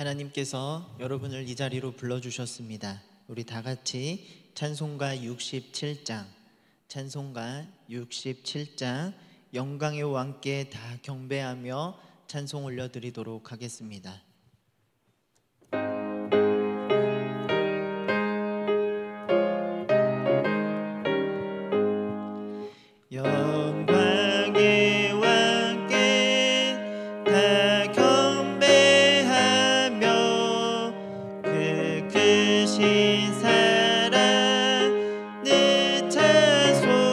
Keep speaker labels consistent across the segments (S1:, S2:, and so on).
S1: 하나님께서 여러분을 이 자리로 불러주셨습니다. 우리 다 같이 찬송가 67장, 찬송가 67장 영광의 왕께 다 경배하며 찬송 올려드리도록 하겠습니다. 영광의 왕께 다 경배하며 그 크신 사랑을 찬송하라.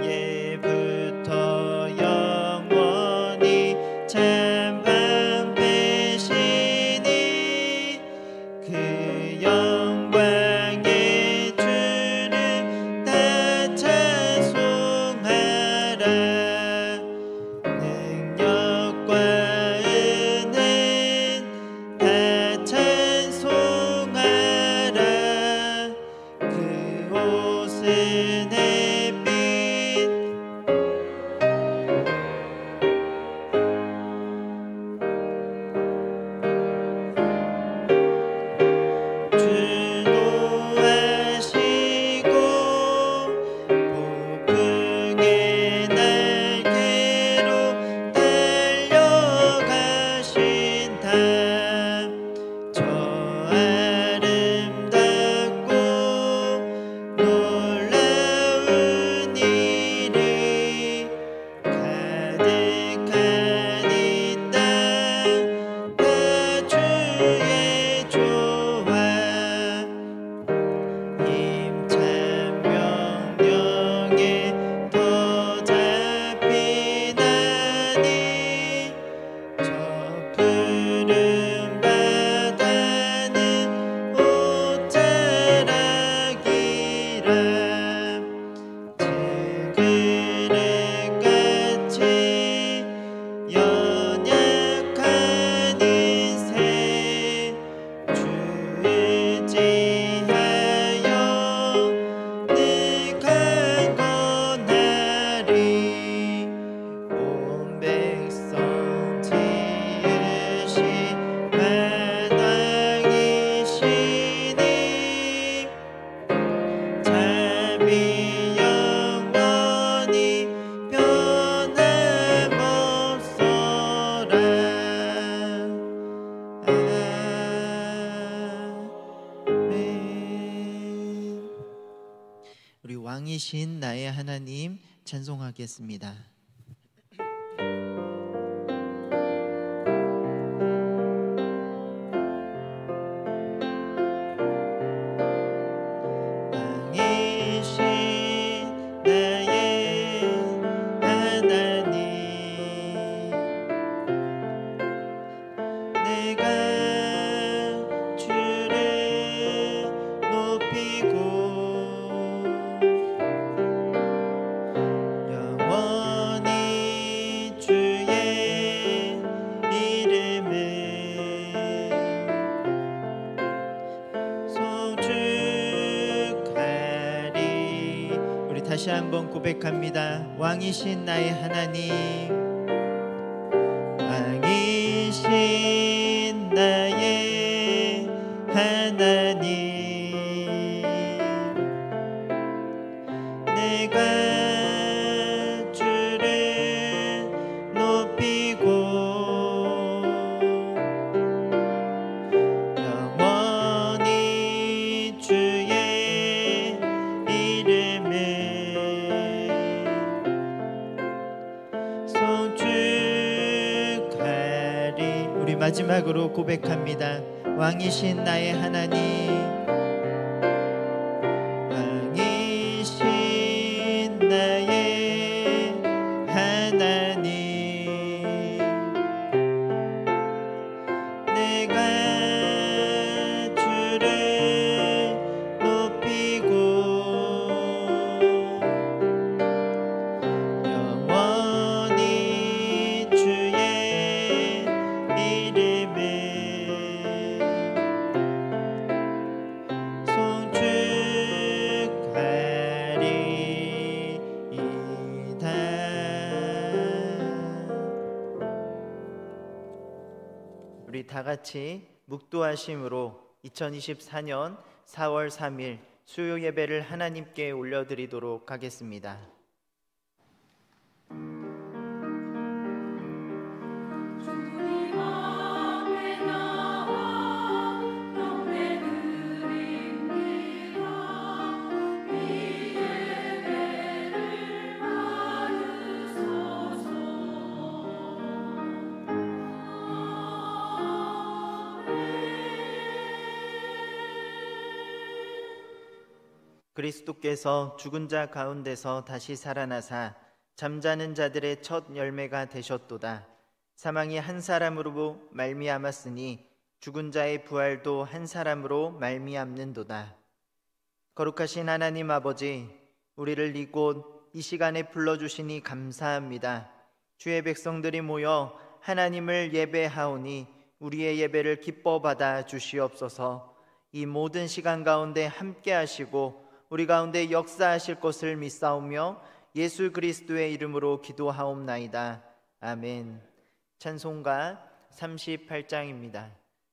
S1: 예부터 영원히 참 방패시니 그 영광의 주를 다 찬송하라. 능력과 은혜 다 찬송하라. 그 옷은 햇빛 주도하시고 폭풍의 날개로 달려가신다. 저 아름답고 놀라운 일이 가득한 이 땅 다 주의 조화. 힘찬 명령에 더 잡히나니 저 푸른 바다는 옷자락이라. 질그릇같이 연약한 인생 주 의지하여 늘 강건하리. 온 백성 지으신 마당이시니 잠이 영원히 변함없어라. 아멘. 우리 왕이신 나의 하나님 찬송하겠습니다. 왕이신 나의 하나님, 내가 주를 높이고 영원히 주의 이름을 송축하리. 우리 다시 한번 고백합니다. 왕이신 나의 하나님, 왕이신 나의 하나님, 내가 주를 높이고 영원히 주의 이름을 송축하리. 우리 마지막으로 고백합니다. 왕이신 나의 하나님, 왕이신 나의 하나님, 내가 주를 높이고 영원히 주의 이름을 우리 다 같이 묵도하심으로 2024년 4월 3일 수요 예배를 하나님께 올려드리도록 하겠습니다. 그리스도께서 죽은 자 가운데서 다시 살아나사 잠자는 자들의 첫 열매가 되셨도다. 사망이 한 사람으로 말미암았으니 죽은 자의 부활도 한 사람으로 말미암는도다. 거룩하신 하나님 아버지, 우리를 이곳 이 시간에 불러주시니 감사합니다. 주의 백성들이 모여 하나님을 예배하오니 우리의 예배를 기뻐 받아 주시옵소서. 이 모든 시간 가운데 함께 하시고 우리 가운데 역사하실 것을 믿사오며 예수 그리스도의 이름으로 기도하옵나이다. 아멘. 찬송가 38장입니다.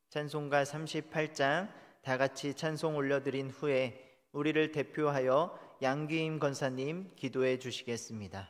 S1: 찬송가 38장 다 같이 찬송 올려드린 후에 우리를 대표하여 양귀임 권사님 기도해 주시겠습니다.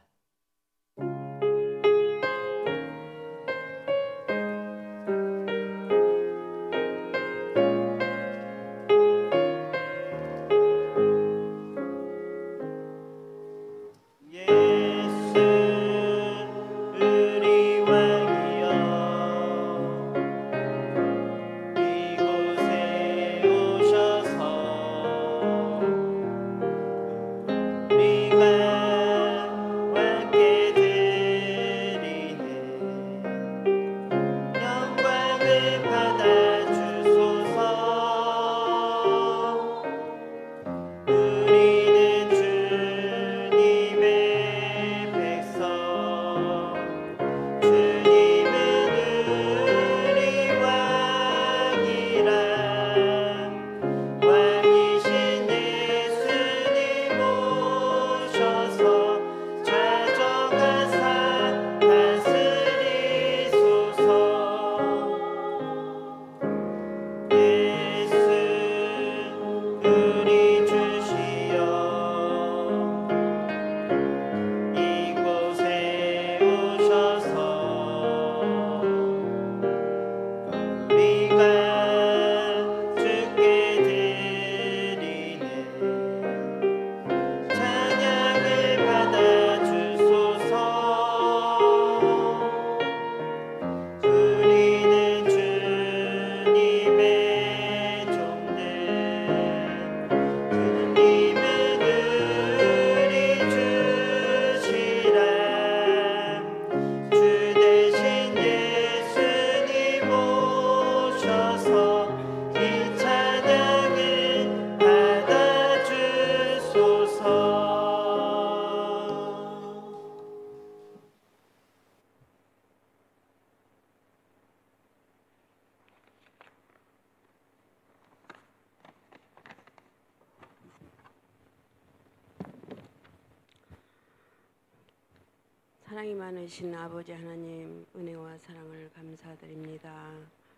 S2: 사랑이 많으신 아버지 하나님, 은혜와 사랑을 감사드립니다.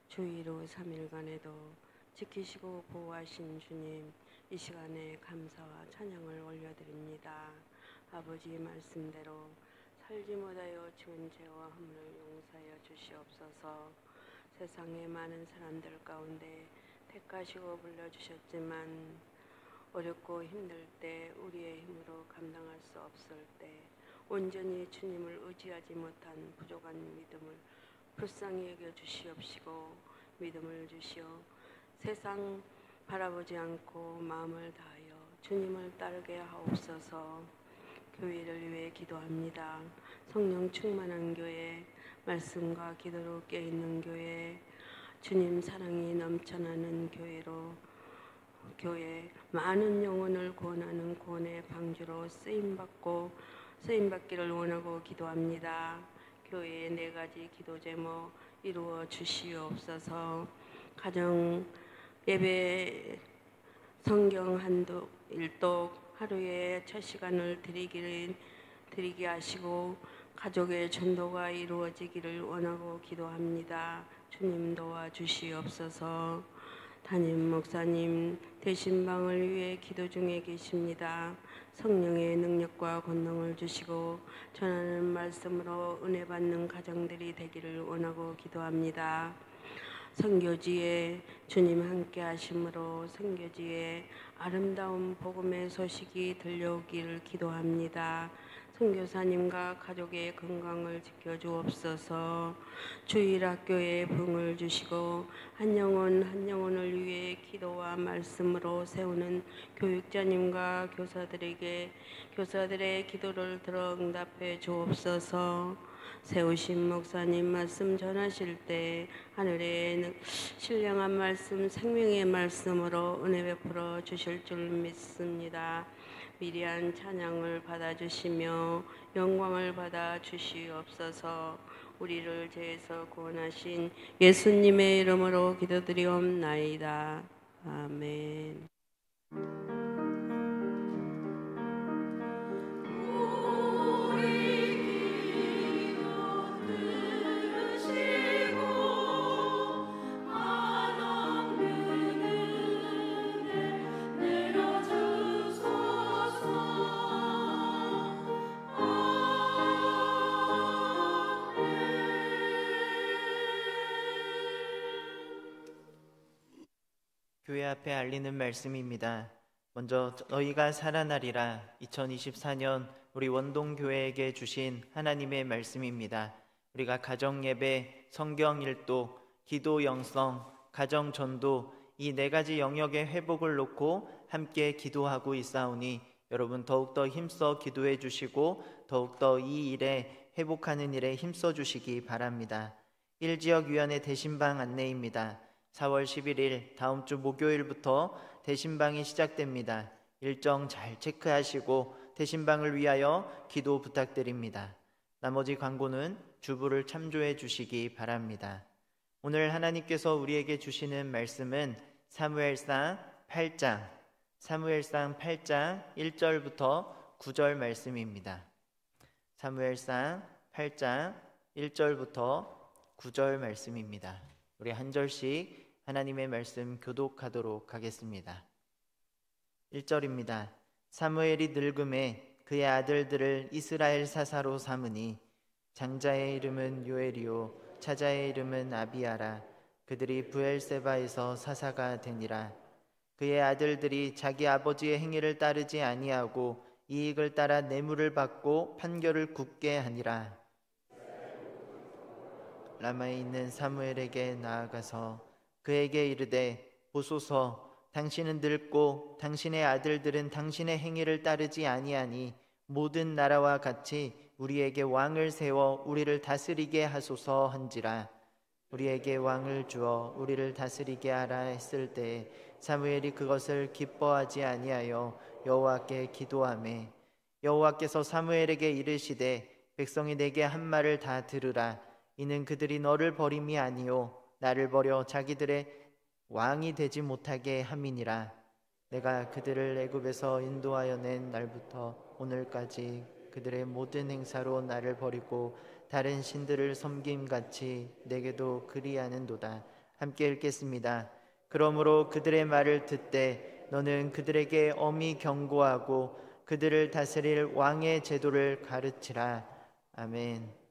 S2: 주의로 3일간에도 지키시고 보호하신 주님, 이 시간에 감사와 찬양을 올려드립니다. 아버지의 말씀대로 살지 못하여 지은 죄와 허물을 용서하여 주시옵소서. 세상의 많은 사람들 가운데 택하시고 불러주셨지만 어렵고 힘들 때, 우리의 힘으로 감당할 수 없을 때 온전히 주님을 의지하지 못한 부족한 믿음을 불쌍히 여겨 주시옵시고 믿음을 주시어 세상 바라보지 않고 마음을 다하여 주님을 따르게 하옵소서. 교회를 위해 기도합니다. 성령 충만한 교회, 말씀과 기도로 깨어있는 교회, 주님 사랑이 넘쳐나는 교회, 많은 영혼을 구원하는 구원의 방주로 쓰임받기를 원하고 기도합니다. 교회의 4가지 기도 제목 이루어 주시옵소서. 가정 예배, 성경 일독 하루에 첫 시간을 드리게 하시고 가족의 전도가 이루어지기를 원하고 기도합니다. 주님 도와주시옵소서. 담임 목사님 대신방을 위해 기도 중에 계십니다. 성령의 능력과 권능을 주시고 전하는 말씀으로 은혜 받는 가정들이 되기를 원하고 기도합니다. 선교지에 주님 함께 하심으로 선교지에 아름다운 복음의 소식이 들려오기를 기도합니다. 선교사님과 가족의 건강을 지켜주옵소서. 주일학교에 부흥을 주시고 한 영혼 한 영혼을 위해 기도와 말씀으로 세우는 교육자님과 교사들의 기도를 들어 응답해 주옵소서. 세우신 목사님 말씀 전하실 때 하늘의 신령한 말씀 생명의 말씀으로 은혜 베풀어 주실 줄 믿습니다. 미리한 찬양을 받아주시며 영광을 받아 주시옵소서. 우리를 죄에서 구원하신 예수님의 이름으로 기도드리옵나이다. 아멘.
S1: 교회 앞에 알리는 말씀입니다. 먼저 너희가 살아나리라 2024년 우리 원동교회에게 주신 하나님의 말씀입니다. 우리가 가정예배, 성경일도, 기도 영성, 가정전도 이 4가지 영역의 회복을 놓고 함께 기도하고 있사오니 여러분 더욱더 힘써 기도해 주시고 더욱더 이 일에 회복하는 일에 힘써 주시기 바랍니다. 1지역위원회 대신방 안내입니다. 4월 11일 다음 주 목요일부터 대신방이 시작됩니다. 일정 잘 체크하시고 대신방을 위하여 기도 부탁드립니다. 나머지 광고는 주부를 참조해 주시기 바랍니다. 오늘 하나님께서 우리에게 주시는 말씀은 사무엘상 8장 1절부터 9절 말씀입니다. 사무엘상 8장 1절부터 9절 말씀입니다. 우리 한 절씩 하나님의 말씀 교독하도록 하겠습니다. 1절입니다. 사무엘이 늙음에 그의 아들들을 이스라엘 사사로 삼으니 장자의 이름은 요엘이요 차자의 이름은 아비아라. 그들이 브엘세바에서 사사가 되니라. 그의 아들들이 자기 아버지의 행위를 따르지 아니하고 이익을 따라 뇌물을 받고 판결을 굽게 하니라. 라마에 있는 사무엘에게 나아가서 그에게 이르되 보소서 당신은 늙고 당신의 아들들은 당신의 행위를 따르지 아니하니 모든 나라와 같이 우리에게 왕을 세워 우리를 다스리게 하소서 한지라. 우리에게 왕을 주어 우리를 다스리게 하라 했을 때 사무엘이 그것을 기뻐하지 아니하여 여호와께 기도하매 여호와께서 사무엘에게 이르시되 백성이 내게 한 말을 다 들으라. 이는 그들이 너를 버림이 아니요 나를 버려 자기들의 왕이 되지 못하게 함이니라. 내가 그들을 애굽에서 인도하여 낸 날부터 오늘까지 그들의 모든 행사로 나를 버리고 다른 신들을 섬김같이 내게도 그리하는도다. 함께 읽겠습니다. 그러므로 그들의 말을 듣되 너는 그들에게 엄히 경고하고 그들을 다스릴 왕의 제도를 가르치라. 아멘.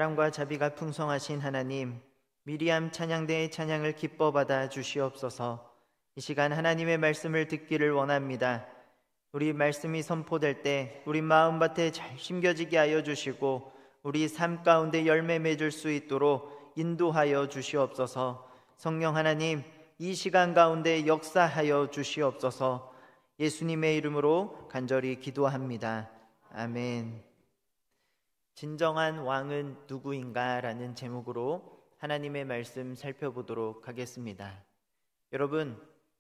S1: 사랑과 자비가 풍성하신 하나님, 미리암 찬양대의 찬양을 기뻐 받아 주시옵소서. 이 시간 하나님의 말씀을 듣기를 원합니다. 우리 말씀이 선포될 때 우리 마음밭에 잘 심겨지게 하여 주시고 우리 삶 가운데 열매 맺을 수 있도록 인도하여 주시옵소서. 성령 하나님, 이 시간 가운데 역사하여 주시옵소서. 예수님의 이름으로 간절히 기도합니다. 아멘. 진정한 왕은 누구인가? 라는 제목으로 하나님의 말씀 살펴보도록 하겠습니다.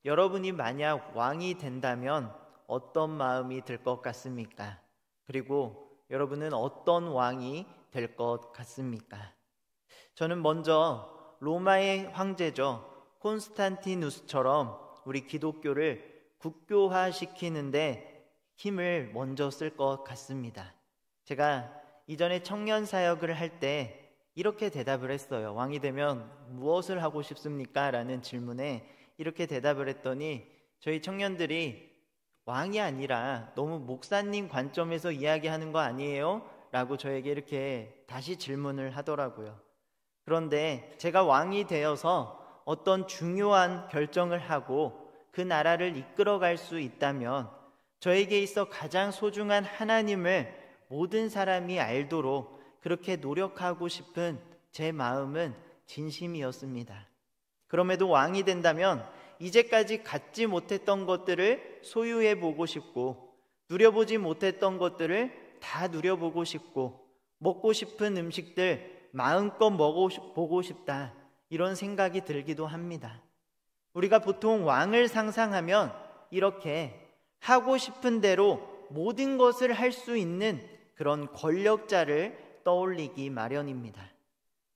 S1: 여러분이 만약 왕이 된다면 어떤 마음이 들 것 같습니까? 그리고 여러분은 어떤 왕이 될 것 같습니까? 저는 먼저 로마의 황제죠, 콘스탄티누스처럼 우리 기독교를 국교화시키는데 힘을 먼저 쓸 것 같습니다. 제가 이전에 청년 사역을 할 때 이렇게 대답을 했어요. 왕이 되면 무엇을 하고 싶습니까? 라는 질문에 이렇게 대답을 했더니 저희 청년들이 왕이 아니라 너무 목사님 관점에서 이야기하는 거 아니에요? 라고 저에게 이렇게 다시 질문을 하더라고요. 그런데 제가 왕이 되어서 어떤 중요한 결정을 하고 그 나라를 이끌어갈 수 있다면 저에게 있어 가장 소중한 하나님을 모든 사람이 알도록 그렇게 노력하고 싶은 제 마음은 진심이었습니다. 그럼에도 왕이 된다면 이제까지 갖지 못했던 것들을 소유해 보고 싶고, 누려보지 못했던 것들을 다 누려보고 싶고, 먹고 싶은 음식들 마음껏 먹어보고 싶다, 이런 생각이 들기도 합니다. 우리가 보통 왕을 상상하면 이렇게 하고 싶은 대로 모든 것을 할 수 있는 그런 권력자를 떠올리기 마련입니다.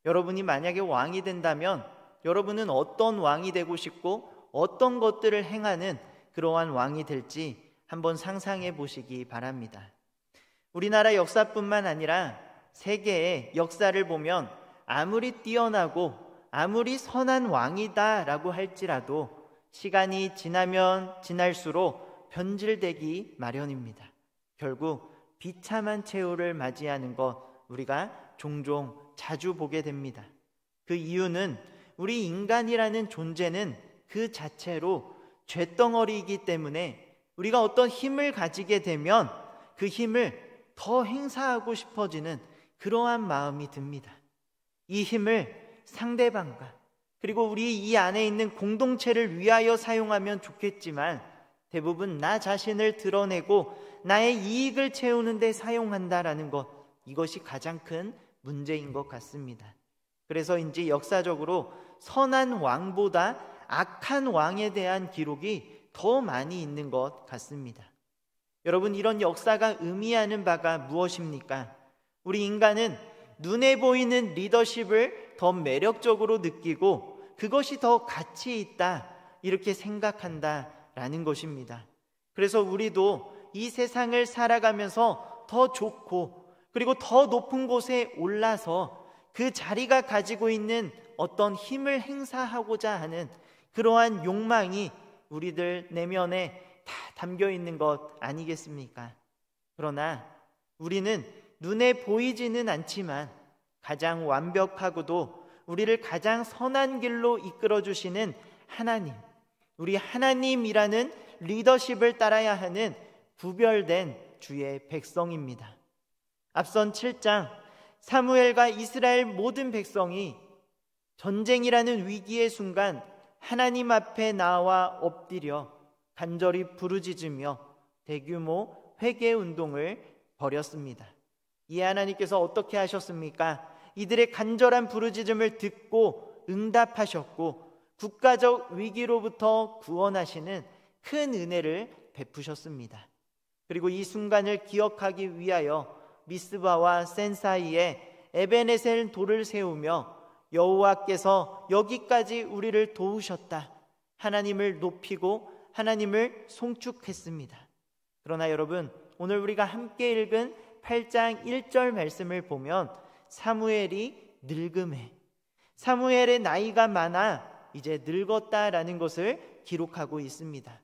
S1: 여러분이 만약에 왕이 된다면 여러분은 어떤 왕이 되고 싶고 어떤 것들을 행하는 그러한 왕이 될지 한번 상상해 보시기 바랍니다. 우리나라 역사뿐만 아니라 세계의 역사를 보면 아무리 뛰어나고 아무리 선한 왕이다라고 할지라도 시간이 지나면 지날수록 변질되기 마련입니다. 결국 비참한 최후를 맞이하는 것 우리가 종종 자주 보게 됩니다. 그 이유는 우리 인간이라는 존재는 그 자체로 쇳덩어리이기 때문에 우리가 어떤 힘을 가지게 되면 그 힘을 더 행사하고 싶어지는 그러한 마음이 듭니다. 이 힘을 상대방과 그리고 우리 이 안에 있는 공동체를 위하여 사용하면 좋겠지만 대부분 나 자신을 드러내고 나의 이익을 채우는 데 사용한다라는 것, 이것이 가장 큰 문제인 것 같습니다. 그래서인지 역사적으로 선한 왕보다 악한 왕에 대한 기록이 더 많이 있는 것 같습니다. 여러분, 이런 역사가 의미하는 바가 무엇입니까? 우리 인간은 눈에 보이는 리더십을 더 매력적으로 느끼고 그것이 더 가치 있다, 이렇게 생각한다라는 것입니다. 그래서 우리도 이 세상을 살아가면서 더 좋고 그리고 더 높은 곳에 올라서 그 자리가 가지고 있는 어떤 힘을 행사하고자 하는 그러한 욕망이 우리들 내면에 다 담겨 있는 것 아니겠습니까? 그러나 우리는 눈에 보이지는 않지만 가장 완벽하고도 우리를 가장 선한 길로 이끌어 주시는 하나님, 우리 하나님이라는 리더십을 따라야 하는 구별된 주의 백성입니다. 앞선 7장 사무엘과 이스라엘 모든 백성이 전쟁이라는 위기의 순간 하나님 앞에 나와 엎드려 간절히 부르짖으며 대규모 회개 운동을 벌였습니다. 이 하나님께서 어떻게 하셨습니까? 이들의 간절한 부르짖음을 듣고 응답하셨고 국가적 위기로부터 구원하시는 큰 은혜를 베푸셨습니다. 그리고 이 순간을 기억하기 위하여 미스바와 센 사이에 에베네셀 돌을 세우며 여호와께서 여기까지 우리를 도우셨다, 하나님을 높이고 하나님을 송축했습니다. 그러나 여러분, 오늘 우리가 함께 읽은 8장 1절 말씀을 보면 사무엘이 늙음에, 사무엘의 나이가 많아 이제 늙었다라는 것을 기록하고 있습니다.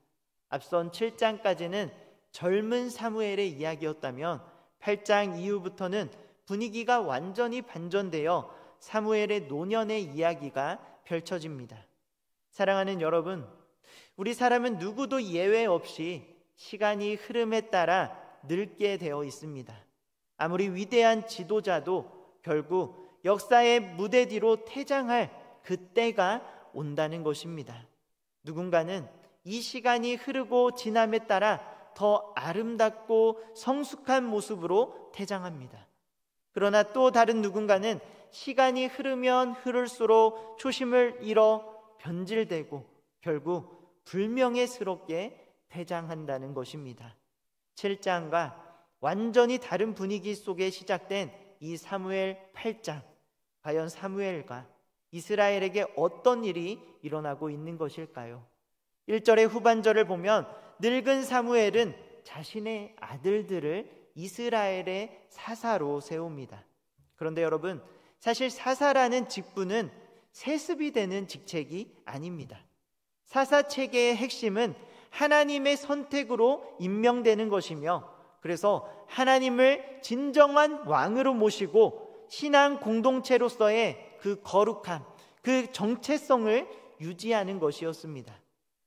S1: 앞선 7장까지는 젊은 사무엘의 이야기였다면 8장 이후부터는 분위기가 완전히 반전되어 사무엘의 노년의 이야기가 펼쳐집니다. 사랑하는 여러분, 우리 사람은 누구도 예외 없이 시간이 흐름에 따라 늙게 되어 있습니다. 아무리 위대한 지도자도 결국 역사의 무대 뒤로 퇴장할 그때가 온다는 것입니다. 누군가는 이 시간이 흐르고 지남에 따라 더 아름답고 성숙한 모습으로 퇴장합니다. 그러나 또 다른 누군가는 시간이 흐르면 흐를수록 초심을 잃어 변질되고 결국 불명예스럽게 퇴장한다는 것입니다. 7장과 완전히 다른 분위기 속에 시작된 이 사무엘 8장, 과연 사무엘과 이스라엘에게 어떤 일이 일어나고 있는 것일까요? 1절의 후반절을 보면 늙은 사무엘은 자신의 아들들을 이스라엘의 사사로 세웁니다. 그런데 여러분, 사실 사사라는 직분은 세습이 되는 직책이 아닙니다. 사사 체계의 핵심은 하나님의 선택으로 임명되는 것이며, 그래서 하나님을 진정한 왕으로 모시고 신앙 공동체로서의 그 거룩함, 그 정체성을 유지하는 것이었습니다.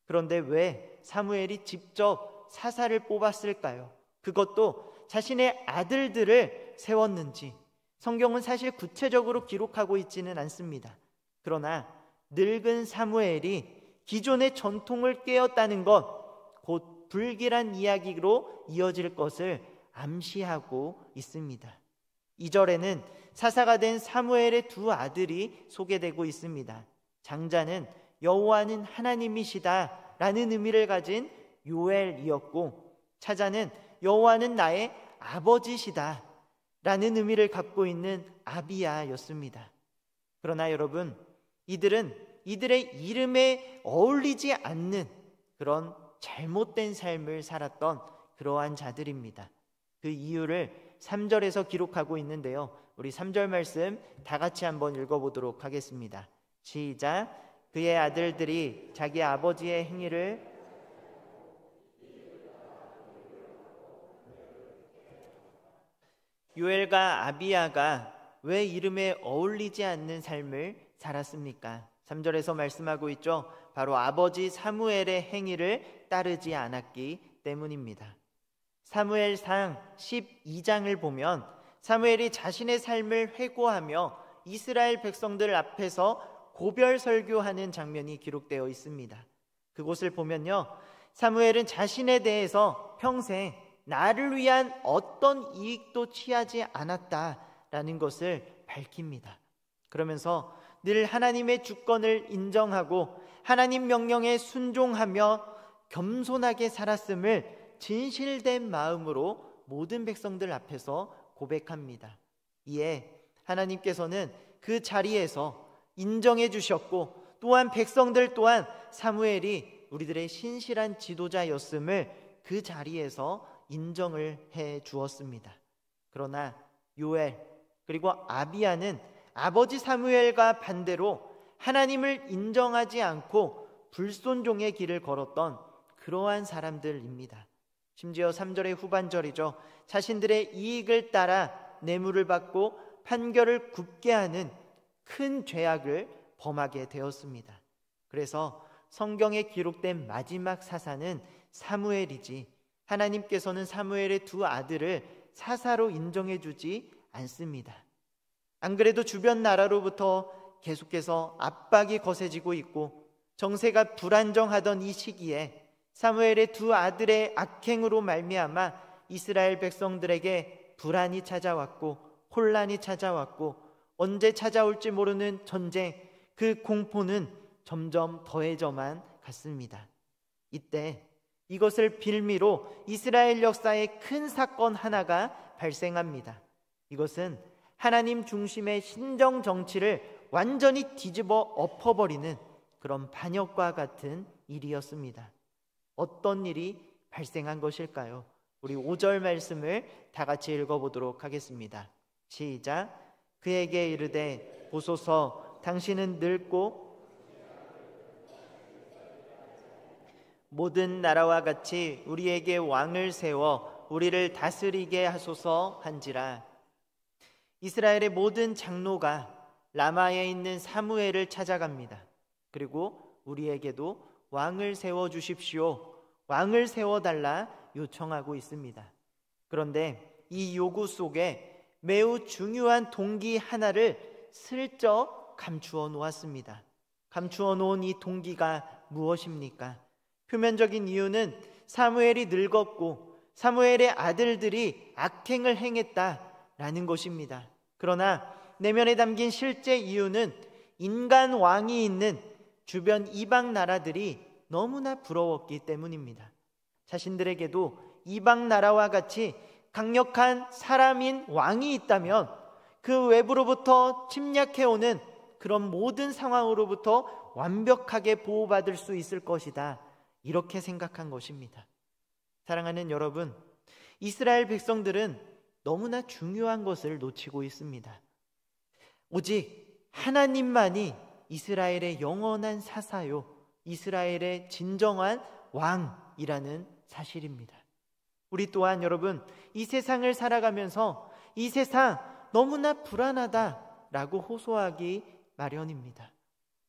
S1: 그런데 왜 사무엘이 직접 사사를 뽑았을까요? 그것도 자신의 아들들을 세웠는지 성경은 사실 구체적으로 기록하고 있지는 않습니다. 그러나 늙은 사무엘이 기존의 전통을 깨었다는 것, 곧 불길한 이야기로 이어질 것을 암시하고 있습니다. 2절에는 사사가 된 사무엘의 두 아들이 소개되고 있습니다. 장자는 여호와는 하나님이시다 라는 의미를 가진 요엘이었고, 차자는 여호와는 나의 아버지시다 라는 의미를 갖고 있는 아비야였습니다. 그러나 여러분, 이들은 이들의 이름에 어울리지 않는 그런 잘못된 삶을 살았던 그러한 자들입니다. 그 이유를 3절에서 기록하고 있는데요, 우리 3절 말씀 다 같이 한번 읽어보도록 하겠습니다. 시작. 그의 아들들이 자기 아버지의 행위를 요엘과 아비야가 왜 이름에 어울리지 않는 삶을 살았습니까? 3절에서 말씀하고 있죠. 바로 아버지 사무엘의 행위를 따르지 않았기 때문입니다. 사무엘상 12장을 보면 사무엘이 자신의 삶을 회고하며 이스라엘 백성들 앞에서 고별 설교하는 장면이 기록되어 있습니다. 그곳을 보면요, 사무엘은 자신에 대해서 평생 나를 위한 어떤 이익도 취하지 않았다라는 것을 밝힙니다. 그러면서 늘 하나님의 주권을 인정하고 하나님 명령에 순종하며 겸손하게 살았음을 진실된 마음으로 모든 백성들 앞에서 고백합니다. 이에 하나님께서는 그 자리에서 인정해 주셨고, 또한 백성들 또한 사무엘이 우리들의 신실한 지도자였음을 그 자리에서 인정을 해 주었습니다. 그러나 요엘 그리고 아비야는 아버지 사무엘과 반대로 하나님을 인정하지 않고 불순종의 길을 걸었던 그러한 사람들입니다. 심지어 3절의 후반절이죠. 자신들의 이익을 따라 뇌물을 받고 판결을 굽게 하는 큰 죄악을 범하게 되었습니다. 그래서 성경에 기록된 마지막 사사는 사무엘이지, 하나님께서는 사무엘의 두 아들을 사사로 인정해 주지 않습니다. 안 그래도 주변 나라로부터 계속해서 압박이 거세지고 있고 정세가 불안정하던 이 시기에 사무엘의 두 아들의 악행으로 말미암아 이스라엘 백성들에게 불안이 찾아왔고 혼란이 찾아왔고 언제 찾아올지 모르는 전쟁, 그 공포는 점점 더해져만 갔습니다. 이때 이것을 빌미로 이스라엘 역사에 큰 사건 하나가 발생합니다. 이것은 하나님 중심의 신정 정치를 완전히 뒤집어 엎어버리는 그런 반역과 같은 일이었습니다. 어떤 일이 발생한 것일까요? 우리 5절 말씀을 다 같이 읽어보도록 하겠습니다. 시작. 그에게 이르되 보소서 당신은 늙고 모든 나라와 같이 우리에게 왕을 세워 우리를 다스리게 하소서 한지라. 이스라엘의 모든 장로가 라마에 있는 사무엘을 찾아갑니다. 그리고 우리에게도 왕을 세워주십시오, 왕을 세워달라 요청하고 있습니다. 그런데 이 요구 속에 매우 중요한 동기 하나를 슬쩍 감추어 놓았습니다. 감추어 놓은 이 동기가 무엇입니까? 표면적인 이유는 사무엘이 늙었고 사무엘의 아들들이 악행을 행했다라는 것입니다. 그러나 내면에 담긴 실제 이유는 인간 왕이 있는 주변 이방 나라들이 너무나 부러웠기 때문입니다. 자신들에게도 이방 나라와 같이 강력한 사람인 왕이 있다면 그 외부로부터 침략해오는 그런 모든 상황으로부터 완벽하게 보호받을 수 있을 것이다, 이렇게 생각한 것입니다. 사랑하는 여러분, 이스라엘 백성들은 너무나 중요한 것을 놓치고 있습니다. 오직 하나님만이 이스라엘의 영원한 사사요, 이스라엘의 진정한 왕이라는 사실입니다. 우리 또한 여러분, 이 세상을 살아가면서 이 세상 너무나 불안하다라고 호소하기 마련입니다.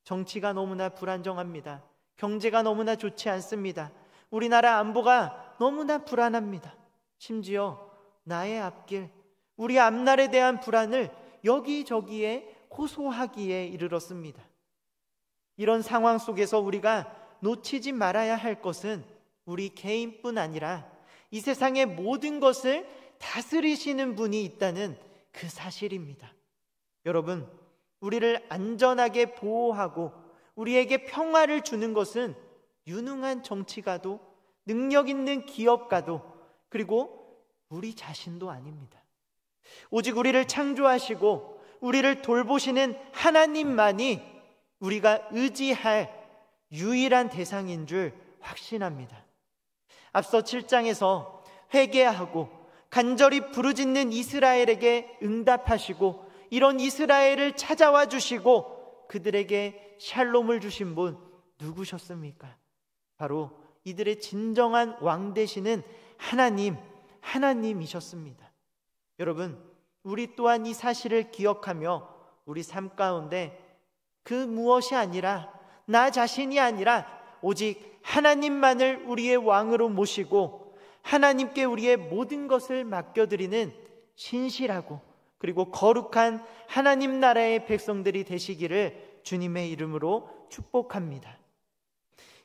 S1: 정치가 너무나 불안정합니다. 경제가 너무나 좋지 않습니다. 우리나라 안보가 너무나 불안합니다. 심지어 나의 앞길, 우리 앞날에 대한 불안을 여기저기에 호소하기에 이르렀습니다. 이런 상황 속에서 우리가 놓치지 말아야 할 것은 우리 개인뿐 아니라 이 세상의 모든 것을 다스리시는 분이 있다는 그 사실입니다. 여러분, 우리를 안전하게 보호하고 우리에게 평화를 주는 것은 유능한 정치가도, 능력 있는 기업가도, 그리고 우리 자신도 아닙니다. 오직 우리를 창조하시고 우리를 돌보시는 하나님만이 우리가 의지할 유일한 대상인 줄 확신합니다. 앞서 7장에서 회개하고 간절히 부르짖는 이스라엘에게 응답하시고 이런 이스라엘을 찾아와 주시고 그들에게 샬롬을 주신 분 누구셨습니까? 바로 이들의 진정한 왕 되시는 하나님이셨습니다. 여러분, 우리 또한 이 사실을 기억하며 우리 삶 가운데 그 무엇이 아니라, 나 자신이 아니라 오직 하나님만을 우리의 왕으로 모시고 하나님께 우리의 모든 것을 맡겨드리는 신실하고 그리고 거룩한 하나님 나라의 백성들이 되시기를 주님의 이름으로 축복합니다.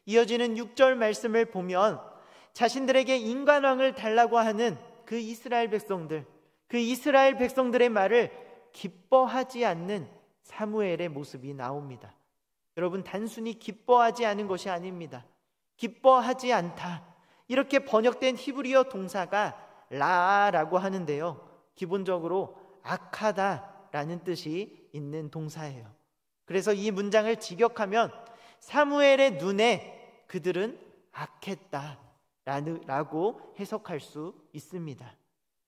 S1: 이어지는 6절 말씀을 보면 자신들에게 인간왕을 달라고 하는 그 이스라엘 백성들의 말을 기뻐하지 않는 사무엘의 모습이 나옵니다. 여러분, 단순히 기뻐하지 않은 것이 아닙니다. 기뻐하지 않다, 이렇게 번역된 히브리어 동사가 라라고 하는데요, 기본적으로 악하다라는 뜻이 있는 동사예요. 그래서 이 문장을 직역하면 사무엘의 눈에 그들은 악했다라고 해석할 수 있습니다.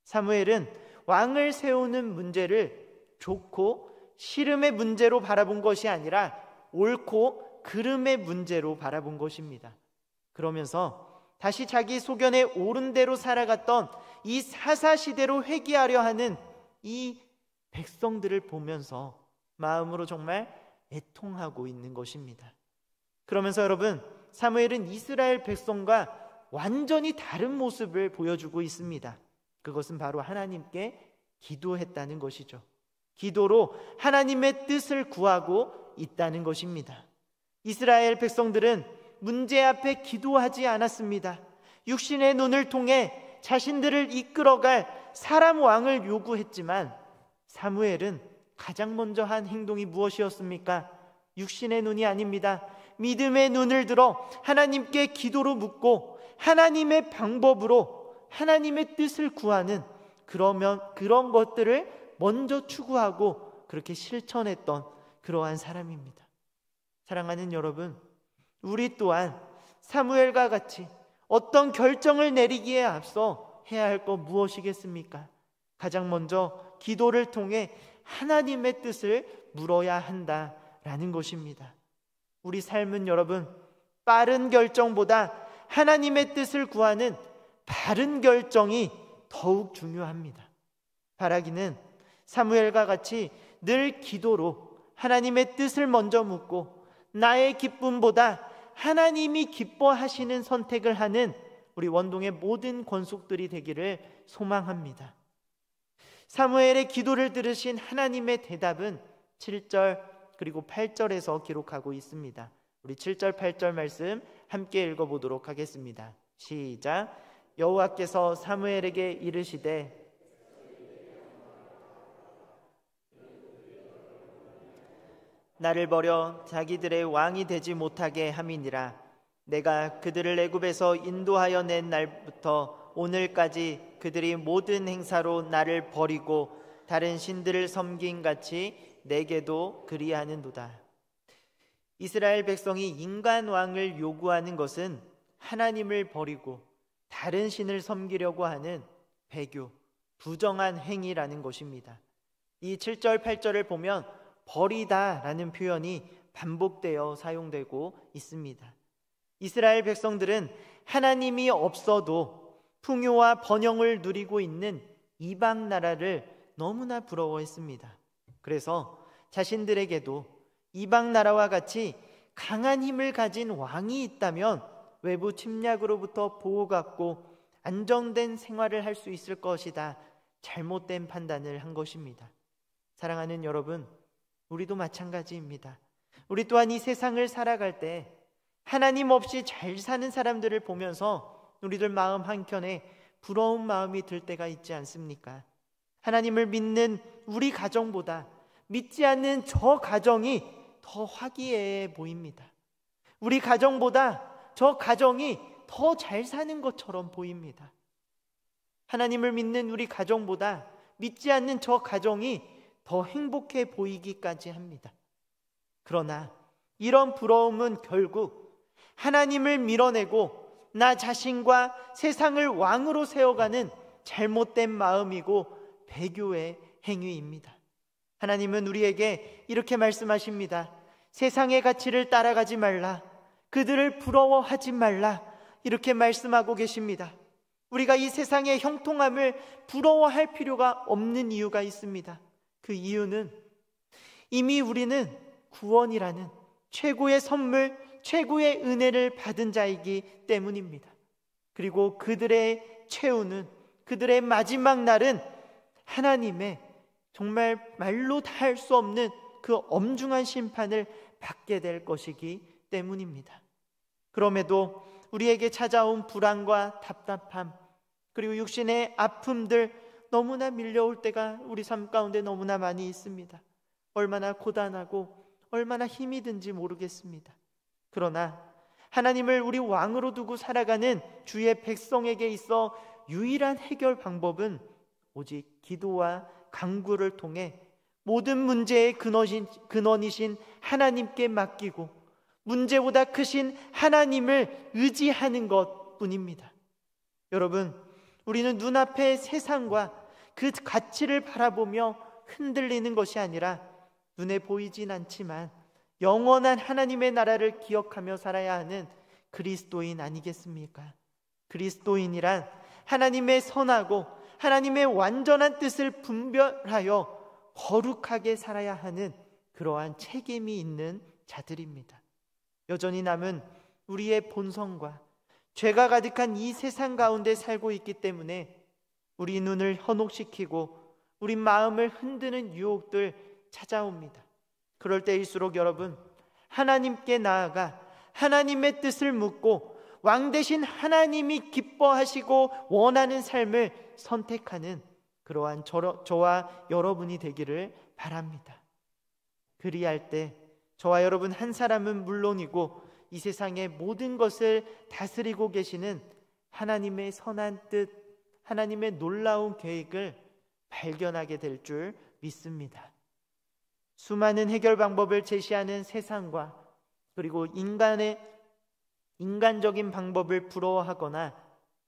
S1: 사무엘은 왕을 세우는 문제를 좋고 싫음의 문제로 바라본 것이 아니라 옳고 그름의 문제로 바라본 것입니다. 그러면서 다시 자기 소견에 옳은 대로 살아갔던 이 사사시대로 회귀하려 하는 이 백성들을 보면서 마음으로 정말 애통하고 있는 것입니다. 그러면서 여러분, 사무엘은 이스라엘 백성과 완전히 다른 모습을 보여주고 있습니다. 그것은 바로 하나님께 기도했다는 것이죠. 기도로 하나님의 뜻을 구하고 있다는 것입니다. 이스라엘 백성들은 문제 앞에 기도하지 않았습니다. 육신의 눈을 통해 자신들을 이끌어갈 사람 왕을 요구했지만 사무엘은 가장 먼저 한 행동이 무엇이었습니까? 육신의 눈이 아닙니다. 믿음의 눈을 들어 하나님께 기도로 묻고 하나님의 방법으로 하나님의 뜻을 구하는 그런 것들을 먼저 추구하고 그렇게 실천했던 그러한 사람입니다. 사랑하는 여러분, 우리 또한 사무엘과 같이 어떤 결정을 내리기에 앞서 해야 할 것 무엇이겠습니까? 가장 먼저 기도를 통해 하나님의 뜻을 물어야 한다라는 것입니다. 우리 삶은 여러분, 빠른 결정보다 하나님의 뜻을 구하는 바른 결정이 더욱 중요합니다. 바라기는 사무엘과 같이 늘 기도로 하나님의 뜻을 먼저 묻고 나의 기쁨보다 하나님이 기뻐하시는 선택을 하는 우리 원동의 모든 권속들이 되기를 소망합니다. 사무엘의 기도를 들으신 하나님의 대답은 7절 그리고 8절에서 기록하고 있습니다. 우리 7절 8절 말씀 함께 읽어보도록 하겠습니다. 시작. 여호와께서 사무엘에게 이르시되 나를 버려 자기들의 왕이 되지 못하게 함이니라. 내가 그들을 애굽에서 인도하여 낸 날부터 오늘까지 그들이 모든 행사로 나를 버리고 다른 신들을 섬긴 같이 내게도 그리하는도다. 이스라엘 백성이 인간 왕을 요구하는 것은 하나님을 버리고 다른 신을 섬기려고 하는 배교, 부정한 행위라는 것입니다. 이 7절 8절을 보면 버리다라는 표현이 반복되어 사용되고 있습니다. 이스라엘 백성들은 하나님이 없어도 풍요와 번영을 누리고 있는 이방 나라를 너무나 부러워했습니다. 그래서 자신들에게도 이방 나라와 같이 강한 힘을 가진 왕이 있다면 외부 침략으로부터 보호받고 안정된 생활을 할 수 있을 것이다. 잘못된 판단을 한 것입니다. 사랑하는 여러분, 우리도 마찬가지입니다. 우리 또한 이 세상을 살아갈 때 하나님 없이 잘 사는 사람들을 보면서 우리들 마음 한켠에 부러운 마음이 들 때가 있지 않습니까? 하나님을 믿는 우리 가정보다 믿지 않는 저 가정이 더 화기애애 보입니다. 우리 가정보다 저 가정이 더 잘 사는 것처럼 보입니다. 하나님을 믿는 우리 가정보다 믿지 않는 저 가정이 더 행복해 보이기까지 합니다. 그러나 이런 부러움은 결국 하나님을 밀어내고 나 자신과 세상을 왕으로 세워가는 잘못된 마음이고 배교의 행위입니다. 하나님은 우리에게 이렇게 말씀하십니다. 세상의 가치를 따라가지 말라. 그들을 부러워하지 말라. 이렇게 말씀하고 계십니다. 우리가 이 세상의 형통함을 부러워할 필요가 없는 이유가 있습니다. 그 이유는 이미 우리는 구원이라는 최고의 선물, 최고의 은혜를 받은 자이기 때문입니다. 그리고 그들의 최후는, 그들의 마지막 날은 하나님의 정말 말로 다 할 수 없는 그 엄중한 심판을 받게 될 것이기 때문입니다. 그럼에도 우리에게 찾아온 불안과 답답함, 그리고 육신의 아픔들 너무나 밀려올 때가 우리 삶 가운데 너무나 많이 있습니다. 얼마나 고단하고 얼마나 힘이 든지 모르겠습니다. 그러나 하나님을 우리 왕으로 두고 살아가는 주의 백성에게 있어 유일한 해결 방법은 오직 기도와 간구를 통해 모든 문제의 근원이신 하나님께 맡기고 문제보다 크신 하나님을 의지하는 것뿐입니다. 여러분, 우리는 눈앞의 세상과 그 가치를 바라보며 흔들리는 것이 아니라 눈에 보이진 않지만 영원한 하나님의 나라를 기억하며 살아야 하는 그리스도인 아니겠습니까? 그리스도인이란 하나님의 선하고 하나님의 완전한 뜻을 분별하여 거룩하게 살아야 하는 그러한 책임이 있는 자들입니다. 여전히 남은 우리의 본성과 죄가 가득한 이 세상 가운데 살고 있기 때문에 우리 눈을 현혹시키고 우리 마음을 흔드는 유혹들 찾아옵니다. 그럴 때일수록 여러분, 하나님께 나아가 하나님의 뜻을 묻고 왕 대신 하나님이 기뻐하시고 원하는 삶을 선택하는 그러한 저와 여러분이 되기를 바랍니다. 그리할 때 저와 여러분 한 사람은 물론이고 이 세상의 모든 것을 다스리고 계시는 하나님의 선한 뜻, 하나님의 놀라운 계획을 발견하게 될 줄 믿습니다. 수많은 해결 방법을 제시하는 세상과 그리고 인간적인 방법을 부러워하거나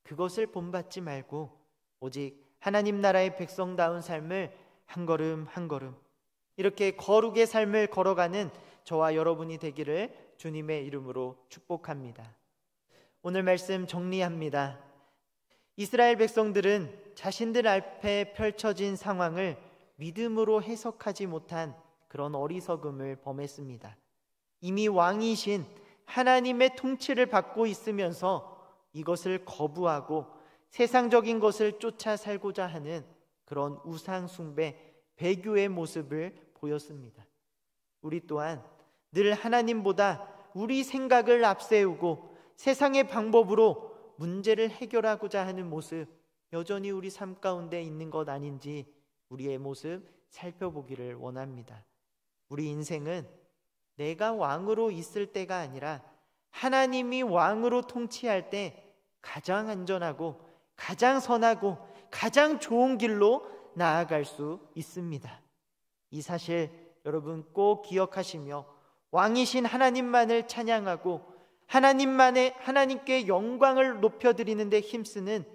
S1: 그것을 본받지 말고 오직 하나님 나라의 백성다운 삶을 한 걸음 한 걸음 이렇게 거룩의 삶을 걸어가는 저와 여러분이 되기를 주님의 이름으로 축복합니다. 오늘 말씀 정리합니다. 이스라엘 백성들은 자신들 앞에 펼쳐진 상황을 믿음으로 해석하지 못한 그런 어리석음을 범했습니다. 이미 왕이신 하나님의 통치를 받고 있으면서 이것을 거부하고 세상적인 것을 쫓아 살고자 하는 그런 우상 숭배, 배교의 모습을 보였습니다. 우리 또한 늘 하나님보다 우리 생각을 앞세우고 세상의 방법으로 문제를 해결하고자 하는 모습, 여전히 우리 삶 가운데 있는 것 아닌지 우리의 모습 살펴보기를 원합니다. 우리 인생은 내가 왕으로 있을 때가 아니라 하나님이 왕으로 통치할 때 가장 안전하고 가장 선하고 가장 좋은 길로 나아갈 수 있습니다. 이 사실 여러분 꼭 기억하시며 왕이신 하나님만을 찬양하고 하나님께 영광을 높여드리는 데 힘쓰는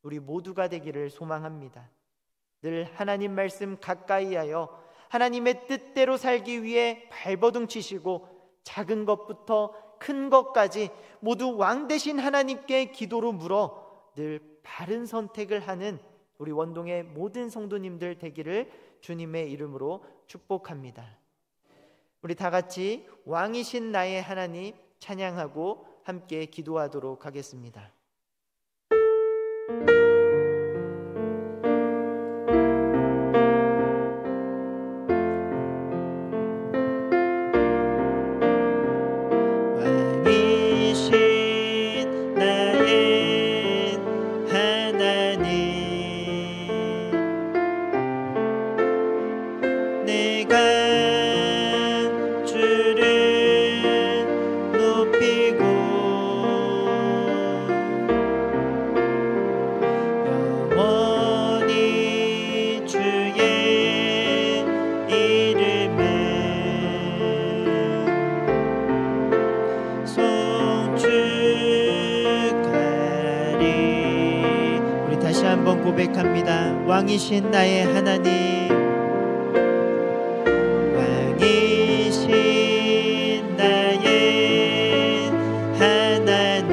S1: 우리 모두가 되기를 소망합니다. 늘 하나님 말씀 가까이 하여 하나님의 뜻대로 살기 위해 발버둥 치시고 작은 것부터 큰 것까지 모두 왕 되신 하나님께 기도로 물어 늘 바른 선택을 하는 우리 원동의 모든 성도님들 되기를 주님의 이름으로 축복합니다. 우리 다 같이 왕이신 나의 하나님 찬양하고 함께 기도하도록 하겠습니다. 고백합니다. 왕이신 나의 하나님, 왕이신 나의 하나님,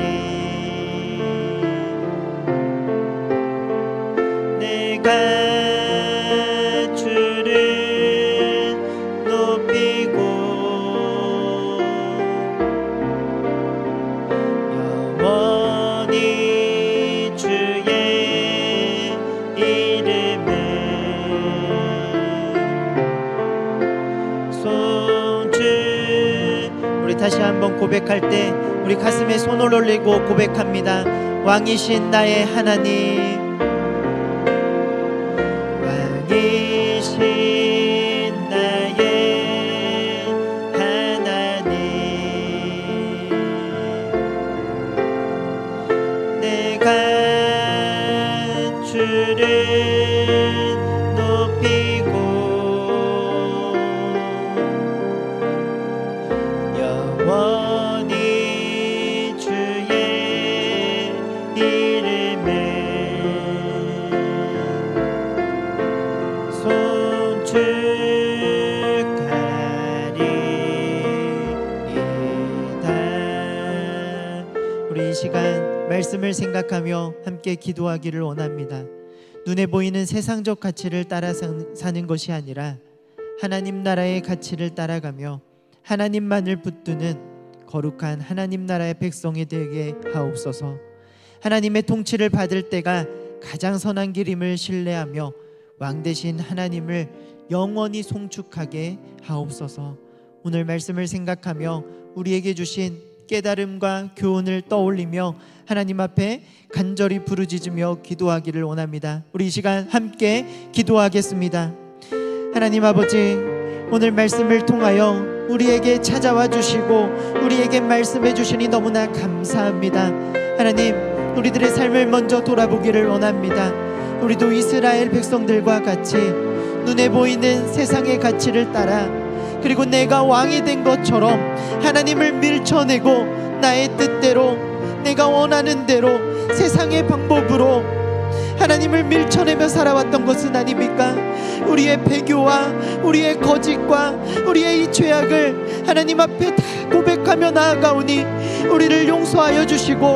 S1: 내가 주를 높이고 영원히 주의 다시 한번 고백할 때 우리 가슴에 손을 올리고 고백합니다. 왕이신 나의 하나님, 왕이신 나의 하나님, 내가 주를 높이고 영원히 주의 이름에 송축하리이다. 우리 이 시간 말씀을 생각하며 함께 기도하기를 원합니다. 눈에 보이는 세상적 가치를 따라 사는 것이 아니라 하나님 나라의 가치를 따라가며 하나님만을 붙드는 거룩한 하나님 나라의 백성이 되게 하옵소서. 하나님의 통치를 받을 때가 가장 선한 길임을 신뢰하며 왕 되신 하나님을 영원히 송축하게 하옵소서. 오늘 말씀을 생각하며 우리에게 주신 깨달음과 교훈을 떠올리며 하나님 앞에 간절히 부르짖으며 기도하기를 원합니다. 우리 이 시간 함께 기도하겠습니다. 하나님 아버지, 오늘 말씀을 통하여 우리에게 찾아와 주시고 우리에게 말씀해 주시니 너무나 감사합니다. 하나님, 우리들의 삶을 먼저 돌아보기를 원합니다. 우리도 이스라엘 백성들과 같이 눈에 보이는 세상의 가치를 따라, 그리고 내가 왕이 된 것처럼 하나님을 밀쳐내고 나의 뜻대로, 내가 원하는 대로 세상의 방법으로 하나님을 밀쳐내며 살아왔던 것은 아닙니까? 우리의 배교와 우리의 거짓과 우리의 이 죄악을 하나님 앞에 다 고백하며 나아가오니 우리를 용서하여 주시고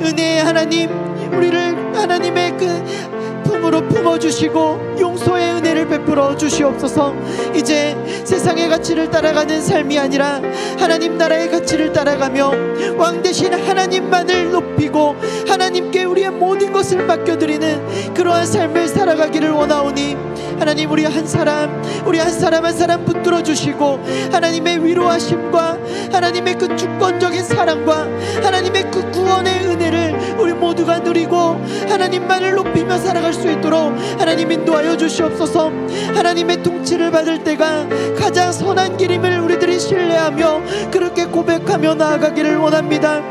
S1: 은혜의 하나님, 우리를 하나님의 그 품
S3: 사랑으로 품어주시고 용서의 은혜를 베풀어 주시옵소서. 이제 세상의 가치를 따라가는 삶이 아니라 하나님 나라의 가치를 따라가며 왕 대신 하나님만을 높이고 하나님께 우리의 모든 것을 맡겨드리는 그러한 삶을 살아가기를 원하오니 하나님, 우리 한 사람 한 사람 붙들어 주시고 하나님의 위로하심과 하나님의 그 주권적인 사랑과 하나님의 그 구원의 은혜를 우리 모두가 누리고 하나님만을 높이며 살아갈 수 있도록 하나님 인도하여 주시옵소서. 하나님의 통치를 받을 때가 가장 선한 길임을 우리들이 신뢰하며 그렇게 고백하며 나아가기를 원합니다.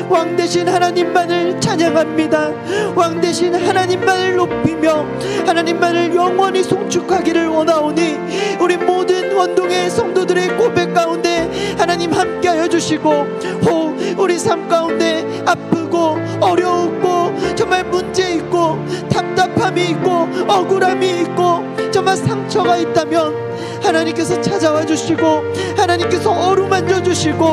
S3: 왕 대신 하나님만을 찬양합니다. 왕 대신 하나님만을 높이며 하나님만을 영원히 송축하기를 원하오니 우리 모든 원동의 성도들의 고백 가운데 하나님 함께하여 주시고, 우리 삶 가운데 아프고 어려웠고 정말 문제 있고 답답함이 있고 억울함이 있고 정말 상처가 있다면 하나님께서 찾아와 주시고 하나님께서 어루만져 주시고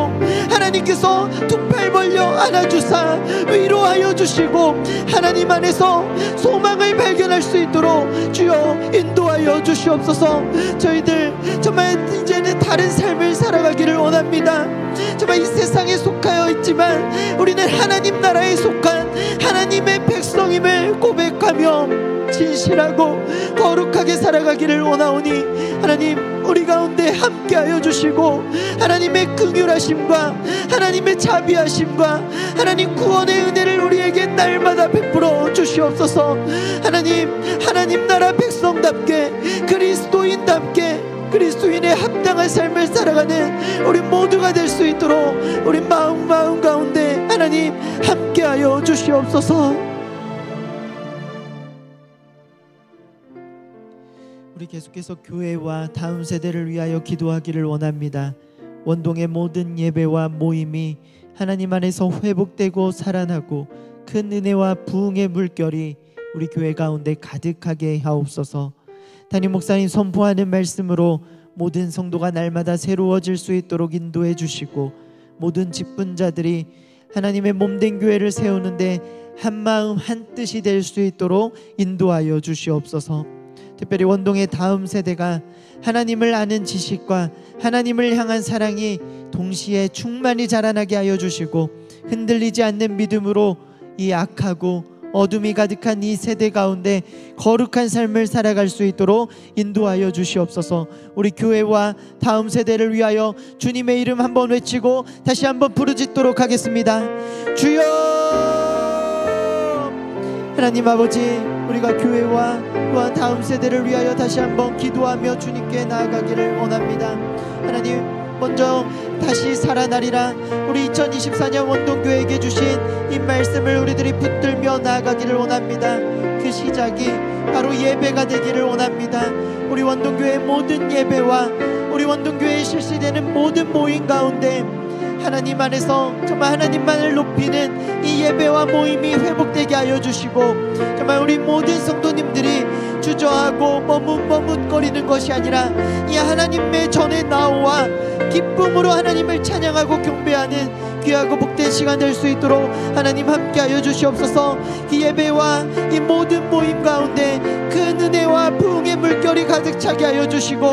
S3: 하나님께서 두 팔 벌려 안아주사 위로하여 주시고 하나님 안에서 소망을 발견할 수 있도록 주여 인도하여 주시옵소서. 저희들 정말 이제는 다른 삶을 살아가기를 원합니다. 정말 이 세상에 속하여 있지만 우리는 하나님 나라에 속한 하나님의 백성임을 고백하며 진실하고 거룩하게 살아가기를 원하오니 하나님, 우리 가운데 함께하여 주시고 하나님의 긍휼하심과 하나님의 자비하심과 하나님 구원의 은혜를 우리에게 날마다 베풀어 주시옵소서. 하나님 나라 백성답게 그리스도인답게 그리스도인의 합당한 삶을 살아가는 우리 모두가 될 수 있도록 우리 마음 가운데 하나님 함께하여 주시옵소서. 우리 계속해서 교회와 다음 세대를 위하여 기도하기를 원합니다. 원동의 모든 예배와 모임이 하나님 안에서 회복되고 살아나고 큰 은혜와 부흥의 물결이 우리 교회 가운데 가득하게 하옵소서. 담임 목사님 선포하는 말씀으로 모든 성도가 날마다 새로워질 수 있도록 인도해 주시고 모든 직분자들이 하나님의 몸된 교회를 세우는데 한마음 한뜻이 될 수 있도록 인도하여 주시옵소서. 특별히 원동의 다음 세대가 하나님을 아는 지식과 하나님을 향한 사랑이 동시에 충만히 자라나게 하여 주시고 흔들리지 않는 믿음으로 이 악하고 어둠이 가득한 이 세대 가운데 거룩한 삶을 살아갈 수 있도록 인도하여 주시옵소서. 우리 교회와 다음 세대를 위하여 주님의 이름 한번 외치고 다시 한번 부르짖도록 하겠습니다. 주여! 하나님 아버지, 우리가 교회와 또한 다음 세대를 위하여 다시 한번 기도하며 주님께 나아가기를 원합니다. 하나님, 먼저 다시 살아나리라 우리 2024년 원동교회에게 주신 이 말씀을 우리들이 붙들며 나아가기를 원합니다. 그 시작이 바로 예배가 되기를 원합니다. 우리 원동교회의 모든 예배와 우리 원동교회에 실시되는 모든 모임 가운데 하나님 안에서 정말 하나님만을 높이는 이 예배와 모임이 회복되게 하여 주시고 정말 우리 모든 성도님들이 주저하고 머뭇거리는 것이 아니라 이 하나님의 전에 나와 기쁨으로 하나님을 찬양하고 경배하는 귀하고 복된 시간 될 수 있도록 하나님 함께하여 주시옵소서. 이 예배와 이 모든 모임 가운데 큰 은혜와 부흥의 물결이 가득 차게 하여 주시고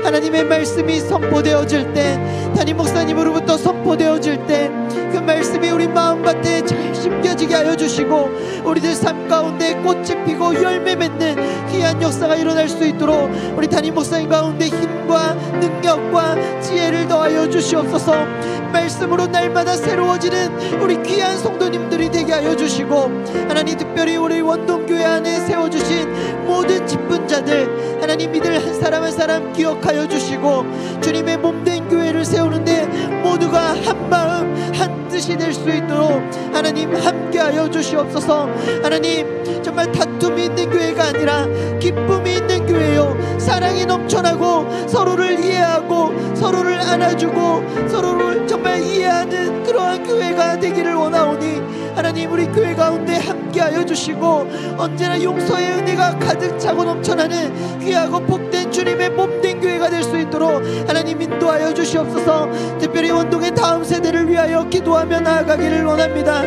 S3: 하나님의 말씀이 선포되어질 때 담임 목사님으로부터 선포되어질 때 그 말씀이 우리 마음밭에 잘 심겨지게 하여 주시고 우리들 삶 가운데 꽃이 피고 열매 맺는 귀한 역사가 일어날 수 있도록 우리 담임 목사님 가운데 힘과 능력과 지혜를 더하여 주시옵소서. 말씀으로 날마다 새로워지는 우리 귀한 성도님들이 되게 하여 주시고 하나님, 특별히 우리 원동교회 안에 세워주신 모든 직분자들 하나님, 이들 한 사람 한 사람 기억하여 주시고 주님의 몸된 교회를 세우는데 모두가 한마음 한뜻이 될 수 있도록 하나님 함께하여 주시옵소서. 하나님, 정말 다툼이 있는 교회가 아니라 기쁨이 있는 교회요, 사랑이 넘쳐나고 서로를 이해하고 서로를 안아주고 서로를 정말 이해하는 그러한 교회가 되기를 원하오니 하나님, 우리 교회 가운데 함께하여 주시고 언제나 용서의 은혜가 가득 차고 넘쳐나는 귀하고 복된 주님의 몸된 교회가 될 수 있도록 하나님 인도하여 주시옵소서. 특별히 원동의 다음 세대를 위하여 기도하며 나아가기를 원합니다.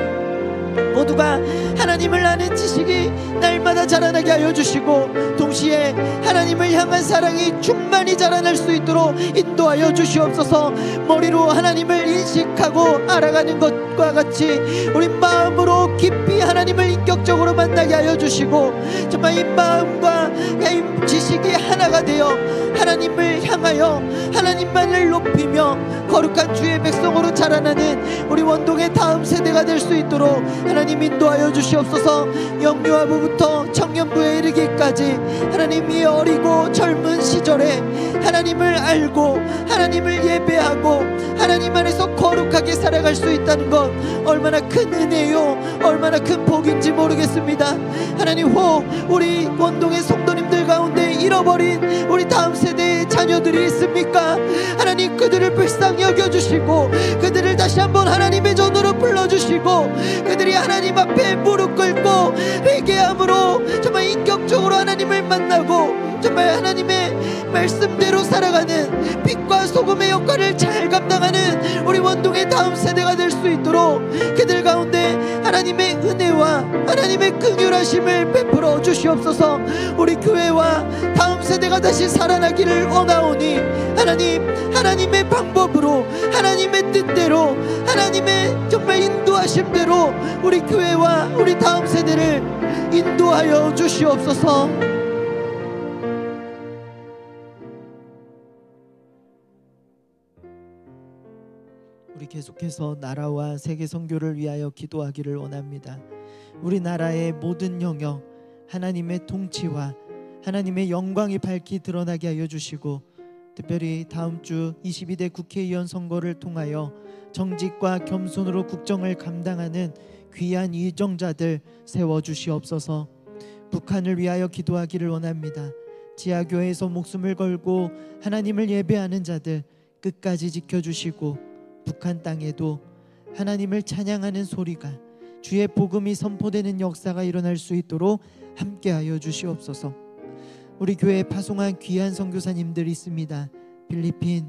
S3: 모두가 하나님을 아는 지식이 날마다 자라나게 하여 주시고, 동시에 하나님을 향한 사랑이 충만히 자라날 수 있도록 인도하여 주시옵소서. 머리로 하나님을 인식하고 알아가는 것과 같이 우리 마음으로 깊이 하나님을 인격적으로 만나게 하여 주시고, 정말 이 마음과 이 지식이 하나가 되어 하나님을 향하여 하나님만을 높이며 거룩한 주의 백성으로 자라나는 우리 원동의 다음 세대가 될 수 있도록 하나님 인도하여 주시옵소서. 영유아부부터 청년부에 이르기까지 하나님이 어리고 젊은 시절에 하나님을 알고 하나님을 예배하고 하나님 안에서 거룩하게 살아갈 수 있다는 것, 얼마나 큰 은혜요, 얼마나 큰 복인지 모르겠습니다. 하나님, 혹 우리 원동의 성도님들 가운데 잃어버린 우리 다음 세대의 자녀들이 있습니까? 하나님, 그들을 불쌍히 여겨주시고 그들을 다시 한번 하나님의 전으로 불러주시고 그들이 하나님 앞에 무릎 꿇고 회개함으로 정말 인격적으로 하나님을 만나고 정말 하나님의 말씀대로 살아가는 빛과 소금의 역할을 잘 감당하는 우리 원동의 다음 세대가 될 수 있도록 그들 가운데 하나님의 은혜와 하나님의 긍휼하심을 베풀어 주시옵소서. 우리 교회와 다음 세대가 다시 살아나기를 원하오니 하나님, 하나님의 방법으로 하나님의 뜻대로 하나님의 정말 인도하심대로 우리 교회와 우리 다음 세대를 인도하여 주시옵소서. 우리 계속해서 나라와 세계 선교를 위하여 기도하기를 원합니다. 우리나라의 모든 영역 하나님의 통치와 하나님의 영광이 밝히 드러나게 하여 주시고, 특별히 다음 주 22대 국회의원 선거를 통하여 정직과 겸손으로 국정을 감당하는 귀한 이정자들 세워주시옵소서. 북한을 위하여 기도하기를 원합니다. 지하교회에서 목숨을 걸고 하나님을 예배하는 자들 끝까지 지켜주시고, 북한 땅에도 하나님을 찬양하는 소리가, 주의 복음이 선포되는 역사가 일어날 수 있도록 함께하여 주시옵소서. 우리 교회에 파송한 귀한 선교사님들이 있습니다. 필리핀,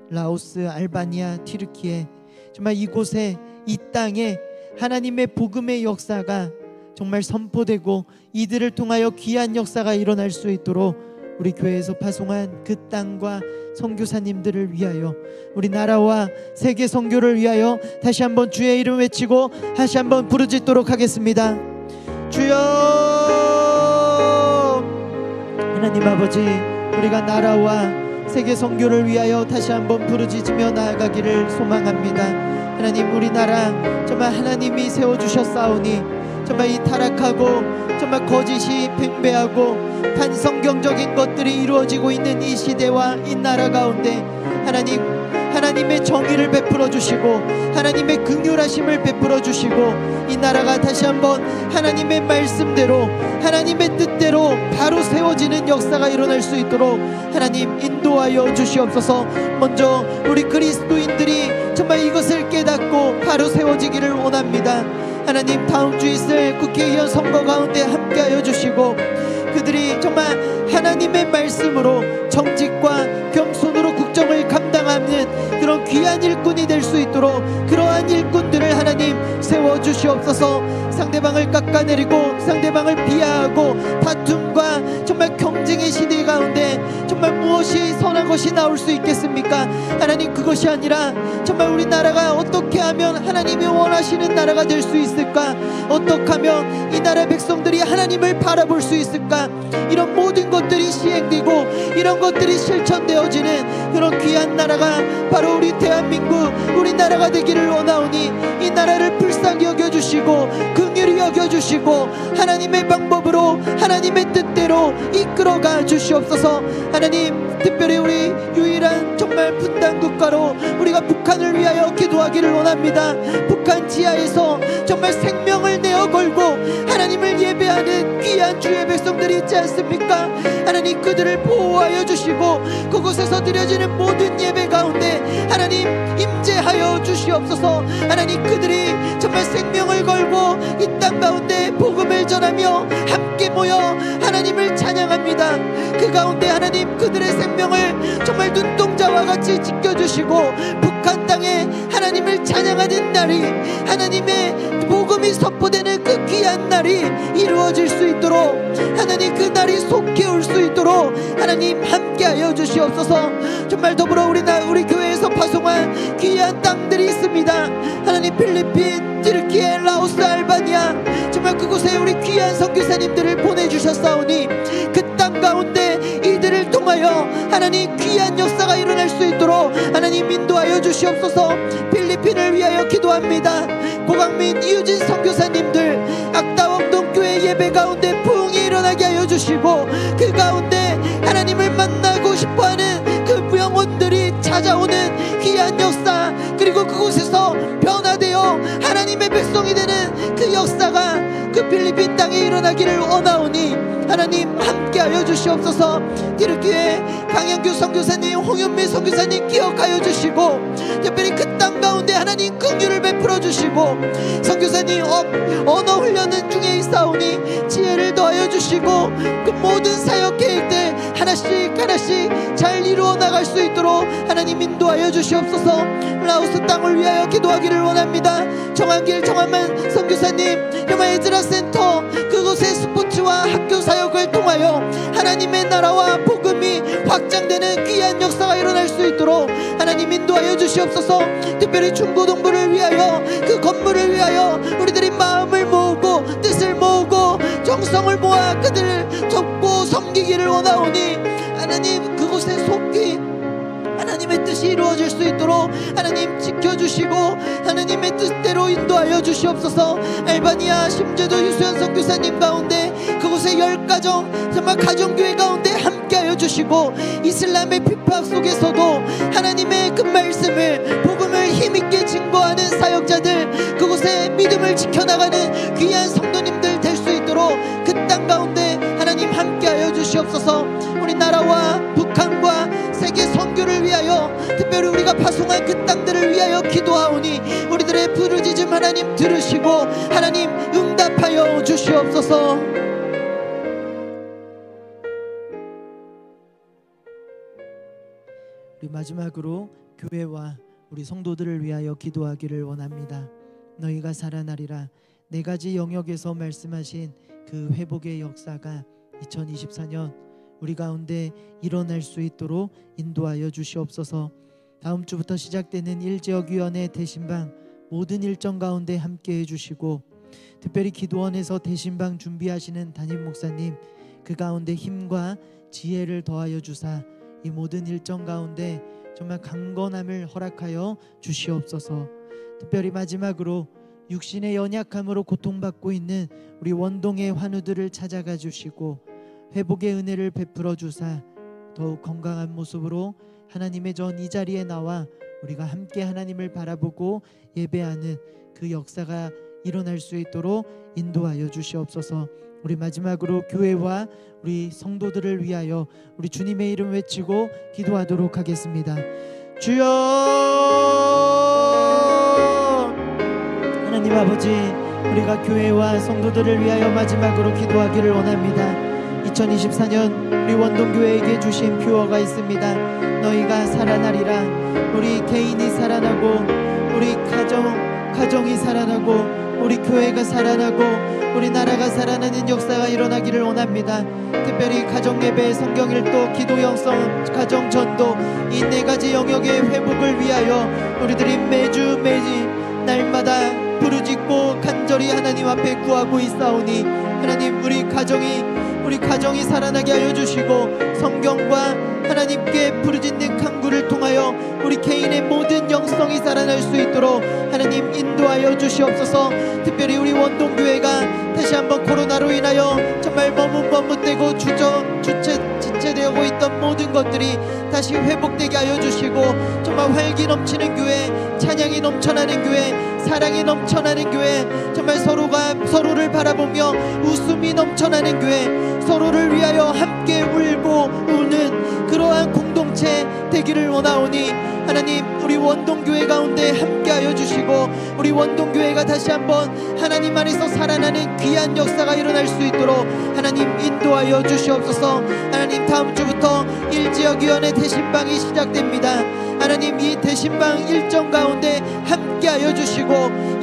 S3: 라오스, 알바니아, 튀르키예, 정말 이곳에 이 땅에 하나님의 복음의 역사가 정말 선포되고 이들을 통하여 귀한 역사가 일어날 수 있도록 우리 교회에서 파송한 그 땅과 선교사님들을 위하여, 우리 나라와 세계 선교를 위하여 다시 한번 주의 이름 외치고 다시 한번 부르짖도록 하겠습니다. 주여, 하나님 아버지, 우리가 나라와 세계 선교를 위하여 다시 한번 부르짖으며 나아가기를 소망합니다. 하나님, 우리나라 정말 하나님이 세워주셨사오니 정말 이 타락하고 정말 거짓이 팽배하고 반성경적인 것들이 이루어지고 있는 이 시대와 이 나라 가운데 하나님의 정의를 베풀어 주시고 하나님의 긍휼하심을 베풀어 주시고 이 나라가 다시 한번 하나님의 말씀대로 하나님의 뜻대로 바로 세워지는 역사가 일어날 수 있도록 하나님 인도하여 주시옵소서. 먼저 우리 그리스도인들이 정말 이것을 깨닫고 바로 세워지기를 원합니다. 하나님, 다음 주 있을 국회의원 선거 가운데 함께하여 주시고 그들이 정말 하나님의 말씀으로 정직과 겸손으로 국정을 감당하는 그런 귀한 일꾼이 될 수 있도록 그러한 일꾼들을 하나님 세워주시옵소서. 상대방을 깎아내리고 상대방을 비하하고 다툼과 정말 경쟁의 시대 가운데 정말 무엇이 선한 것이 나올 수 있겠습니까? 하나님, 그것이 아니라 정말 우리나라가 어떻게 하면 하나님이 원하시는 나라가 될 수 있을까? 어떻게 하면 이 나라 백성들이 하나님을 바라볼 수 있을까? 이런 모든 것들이 시행되고 이런 것들이 실천되어지는 그런 귀한 나라가 바로 우리 대한민국 우리나라가 되기를 원하오니 이 나라를 불쌍히 여겨주시고 긍휼히 여겨주시고 하나님의 방법으로 하나님의 뜻대로 이끌어가 주시옵소서. 하나님, 특별히 우리 유일한 정말 분단 국가로 우리가 북한을 위하여 기도하기를 원합니다. 북한 지하에서 정말 생명을 내어 걸고 하나님을 예배하는 귀한 주의 백성들이 있지 않습니까? 하나님, 그들을 보호하여 주시고 그곳에서 드려지는 모든 예배 가운데 하나님 임재하여 주시옵소서. 하나님, 그들이 정말 생명을 걸고 이 땅 가운데 복음을 전하며 함께 모여 하나님을 찬양합니다. 그 가운데 하나님, 그들의 생명을 정말 눈동자 보호자와 같이 지켜주시고 북한 땅에 하나님을 찬양하는 날이, 하나님의 복음이 선포되는 그 귀한 날이 이루어질 수 있도록, 하나님 그 날이 속히 올 수 있도록 하나님 함께하여 주시옵소서. 정말 더불어 우리 교회에서 파송한 귀한 땅들이 있습니다. 하나님 필리핀, 튀르키예, 라오스, 알바니아, 정말 그곳에 우리 귀한 선교사님들을 보내주셨사오니 그 땅 가운데 이들을 통하여 하나님 귀한 역사가 일어날 수 있도록 하나님 인도하여 주시옵소서. 필리핀을 위하여 기도합니다. 고강민, 이유진 선교사님들 악다원동교회 예배 가운데 부흥이 일어나게 하여 주시고 그 가운데 하나님을 만나고 싶어하는 그 영혼들이 찾아오는 귀한 역사, 그리고 그곳에서 변화되어 하나님의 백성이 되는 그 역사가 그 필리핀 땅에 일어나기를 원하오니 하나님 함께하여 주시옵소서. 튀르키예 강양규 선교사님, 홍윤미 선교사님 기억하여 주시고 특별히 그 땅 가운데 하나님 긍휼을 베풀어 주시고 선교사님 언어 훈련은 중에 있사오니 지혜를 더하여 주시고 그 모든 사역 계획들 하나씩 잘 이루어 나갈 수 있도록 하나님 인도하여 주시옵소서. 라오스 땅을 위하여 기도하기를 원합니다. 정한길, 정한만 선교사님, 영화 에즈라 센터 그곳의 스포츠와 학교 사역을 통하여 하나님의 나라와 복음이 확장되는 귀한 역사가 일어날 수 있도록 하나님 인도하여 주시옵소서. 특별히 중고동부를 위하여 그 건물을 위하여 우리들이 마음을 모으고 뜻을 모으고 정성을 모아 그들을 돕고 섬기기를 원하오니 하나님 그곳에 속히 하나님의 뜻이 이루어질 수 있도록 하나님 지켜주시고 하나님의 뜻대로 인도하여 주시옵소서. 알바니아 심재도 유수연 선교사님 가운데 그곳의 10가정 정말 가정교회 가운데 함께하여 주시고 이슬람의 핍박 속에서도 하나님의 그 말씀을 복음을 힘있게 증거하는 사역자들, 그곳에 믿음을 지켜나가는 귀한 성도님들 될 수 있도록 그 땅 가운데 하나님 함께하여 주시옵소서. 우리 나라와 북한과 세계 선교를 위하여 특별히 우리가 파송한 그 땅들을 위하여 기도하오니 우리들의 부르짖음 하나님 들으시고 하나님 응답하여 주시옵소서. 우리 마지막으로 교회와 우리 성도들을 위하여 기도하기를 원합니다. 너희가 살아나리라. 4가지 영역에서 말씀하신 그 회복의 역사가 2024년 우리 가운데 일어날 수 있도록 인도하여 주시옵소서. 다음 주부터 시작되는 일지역위원회 대신방 모든 일정 가운데 함께해 주시고 특별히 기도원에서 대신방 준비하시는 담임 목사님 그 가운데 힘과 지혜를 더하여 주사 이 모든 일정 가운데 정말 강건함을 허락하여 주시옵소서. 특별히 마지막으로 육신의 연약함으로 고통받고 있는 우리 원동의 환우들을 찾아가 주시고 회복의 은혜를 베풀어 주사 더욱 건강한 모습으로 하나님의 전 이 자리에 나와 우리가 함께 하나님을 바라보고 예배하는 그 역사가 일어날 수 있도록 인도하여 주시옵소서. 우리 마지막으로 교회와 우리 성도들을 위하여 우리 주님의 이름 외치고 기도하도록 하겠습니다. 주여, 하나님 아버지, 우리가 교회와 성도들을 위하여 마지막으로 기도하기를 원합니다. 2024년 우리 원동교회에게 주신 표어가 있습니다. 너희가 살아나리라. 우리 개인이 살아나고 우리 가정이 살아나고 우리 교회가 살아나고 우리 나라가 살아나는 역사가 일어나기를 원합니다. 특별히 가정예배, 성경일도, 기도영성, 가정전도 이 4가지 영역의 회복을 위하여 우리들이 매주 날마다 부르짖고 간절히 하나님 앞에 구하고 있사오니 하나님 우리 가정이 살아나게 하여 주시고 성경과 하나님께 부르짖는 간구를 통하여 우리 개인의 모든 영성이 살아날 수 있도록 하나님 인도하여 주시옵소서. 특별히 우리 원동교회가 다시 한번 코로나로 인하여 정말 머뭇대고 주체되고 있던 모든 것들이 다시 회복되게 하여 주시고 정말 활기 넘치는 교회, 찬양이 넘쳐나는 교회, 사랑이 넘쳐나는 교회, 정말 서로가 서로를 바라보며 웃음이 넘쳐나는 교회, 서로를 위하여 함께 울고 우는 그러한 공동체 되기를 원하오니 하나님 우리 원동교회 가운데 함께하여 주시고 우리 원동교회가 다시 한번 하나님 안에서 살아나는 귀한 역사가 일어날 수 있도록 하나님 인도하여 주시옵소서. 하나님 다음 주부터 1지역위원회 대신방이 시작됩니다. 하나님 이 대신방 일정 가운데 함께하여 주시고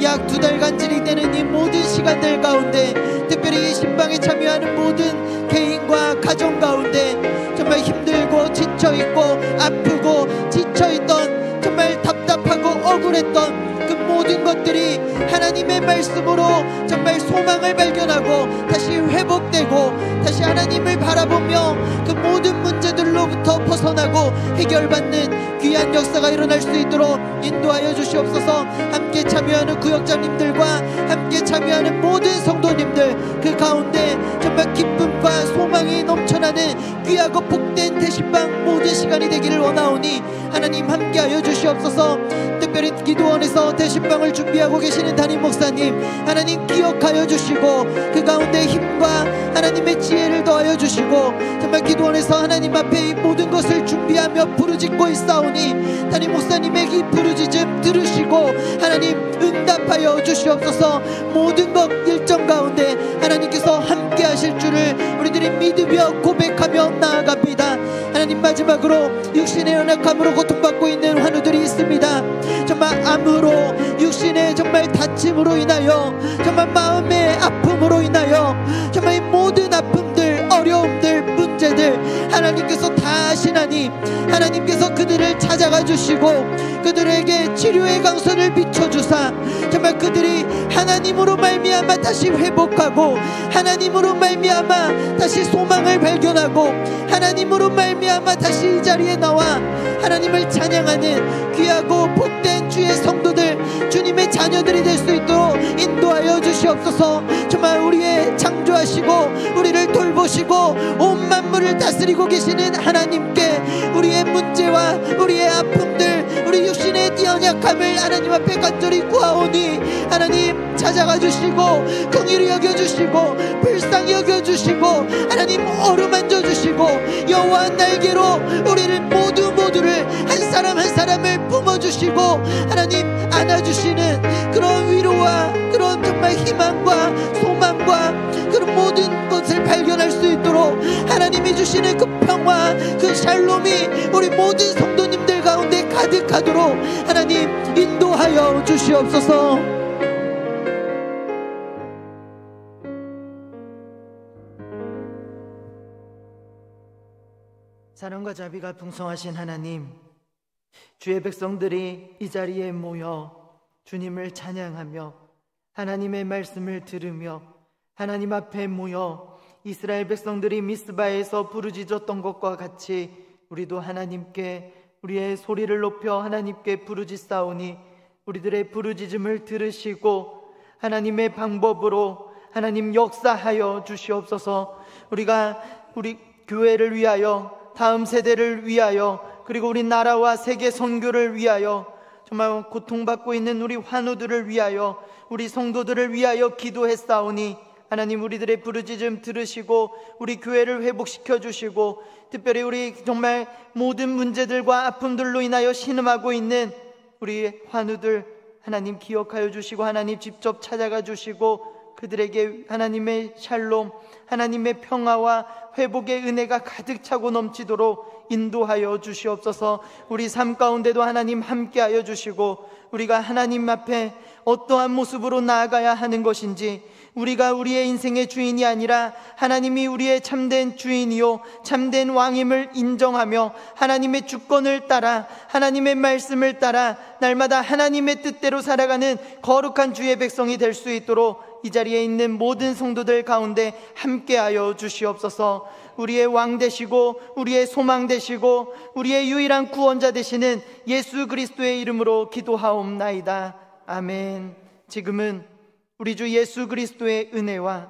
S3: 약 2달간 진행되는 이 모든 시간들 가운데 특별히 이 신방에 참여하는 모든 개인과 가정 가운데 정말 힘들고 지쳐있고 아프고 지쳐있던 정말 답답하고 억울했던 그 모든 것들이 하나님의 말씀으로 정말 소망을 발견하고 다시 회복되고 다시 하나님을 바라보며 그 모든 문제들로부터 벗어나고 해결받는 귀한 역사가 일어날 수 있도록 인도하여 주시옵소서. 함께 참여하는 구역장님들과 함께 참여하는 모든 성도님들 그 가운데 정말 기쁨과 소망이 넘쳐나는 귀하고 복된 대신방 모든 시간이 되기를 원하오니 하나님 함께하여 주시옵소서. 특별히 기도원에서 대신방을 준비하고 계시는 담임 목사님 하나님 기억하여 주시고 그 가운데 힘과 하나님의 지혜를 더하여 주시고 정말 기도원에서 하나님 앞에 이 모든 것을 준비하며 부르짖고 있사오니 담임 목사님의 이 부르짖음 들으시고 하나님 응답하여 주시옵소서. 모든 것 일정 가운데 하나님께서 함께 하실 줄을 우리들이 믿으며 고백하며 나아갑니다. 하나님 마지막으로 육신의 연약함으로 고통받고 있는 환우들이 있습니다. 정말 암으로 육신의 정말 다침으로 인하여 정말 마음의 아픔으로 인하여 정말 이 모든 아픔들 어려움들 문제들 하나님께서 다 아시나니 하나님께서 그들을 찾아가 주시고 그들에게 치료의 강선을 비춰주사 정말 그들이 하나님으로 말미암아 다시 회복하고 하나님으로 말미암아 다시 소망을 발견하고 하나님으로 말미암아 다시 이 자리에 나와 하나님을 찬양하는 귀하고 복된 주의 성도들 주님의 자녀들이 될 수 있도록 인도하여 주시옵소서. 정말 우리의 창조하시고 우리를 돌보시고 온 만물을 다스리고 계시는 하나님께 우리의 문제와 우리의 아픔들 우리 육신의 연약함을 하나님 앞에 간절히 구하오니 하나님 찾아가 주시고 긍휼히 여겨주시고 불쌍히 여겨주시고 하나님 어루만져 주시고 여호와 날개로 우리를 모두를 한 사람 한 사람을 품어주시고 하나님 안아주시는 그런 위로와 그런 정말 희망과 소망과 그런 모든 것을 발견할 수 있도록 하나님이 주시는 그 평화 그 샬롬이 우리 모든 성도님들 가운데 가득하도록 하나님 인도하여 주시옵소서.
S1: 사랑과 자비가 풍성하신 하나님, 주의 백성들이 이 자리에 모여 주님을 찬양하며 하나님의 말씀을 들으며 하나님 앞에 모여 이스라엘 백성들이 미스바에서 부르짖었던 것과 같이 우리도 하나님께 우리의 소리를 높여 하나님께 부르짖사오니 우리들의 부르짖음을 들으시고 하나님의 방법으로 하나님 역사하여 주시옵소서. 우리가 우리 교회를 위하여 다음 세대를 위하여 그리고 우리 나라와 세계 선교를 위하여 정말 고통받고 있는 우리 환우들을 위하여 우리 성도들을 위하여 기도했사오니 하나님 우리들의 부르짖음 들으시고 우리 교회를 회복시켜 주시고 특별히 우리 정말 모든 문제들과 아픔들로 인하여 신음하고 있는 우리 환우들 하나님 기억하여 주시고 하나님 직접 찾아가 주시고 그들에게 하나님의 샬롬 하나님의 평화와 회복의 은혜가 가득 차고 넘치도록 인도하여 주시옵소서. 우리 삶 가운데도 하나님 함께하여 주시고 우리가 하나님 앞에 어떠한 모습으로 나아가야 하는 것인지 우리가 우리의 인생의 주인이 아니라 하나님이 우리의 참된 주인이요 참된 왕임을 인정하며 하나님의 주권을 따라 하나님의 말씀을 따라 날마다 하나님의 뜻대로 살아가는 거룩한 주의 백성이 될 수 있도록 이 자리에 있는 모든 성도들 가운데 함께하여 주시옵소서. 우리의 왕 되시고 우리의 소망 되시고 우리의 유일한 구원자 되시는 예수 그리스도의 이름으로 기도하옵나이다. 아멘. 지금은 우리 주 예수 그리스도의 은혜와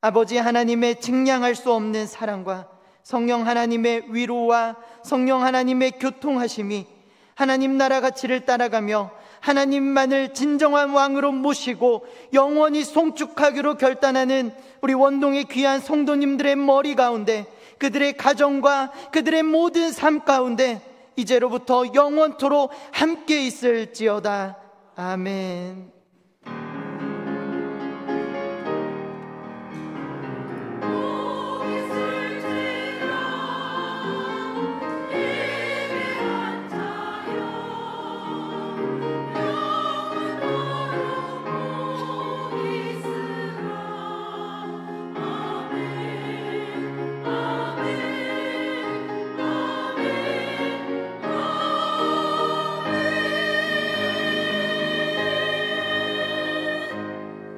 S1: 아버지 하나님의 증량할 수 없는 사랑과 성령 하나님의 위로와 성령 하나님의 교통하심이 하나님 나라 가치를 따라가며 하나님만을 진정한 왕으로 모시고 영원히 송축하기로 결단하는 우리 원동의 귀한 성도님들의 머리 가운데 그들의 가정과 그들의 모든 삶 가운데
S3: 이제로부터 영원토록 함께 있을지어다. 아멘.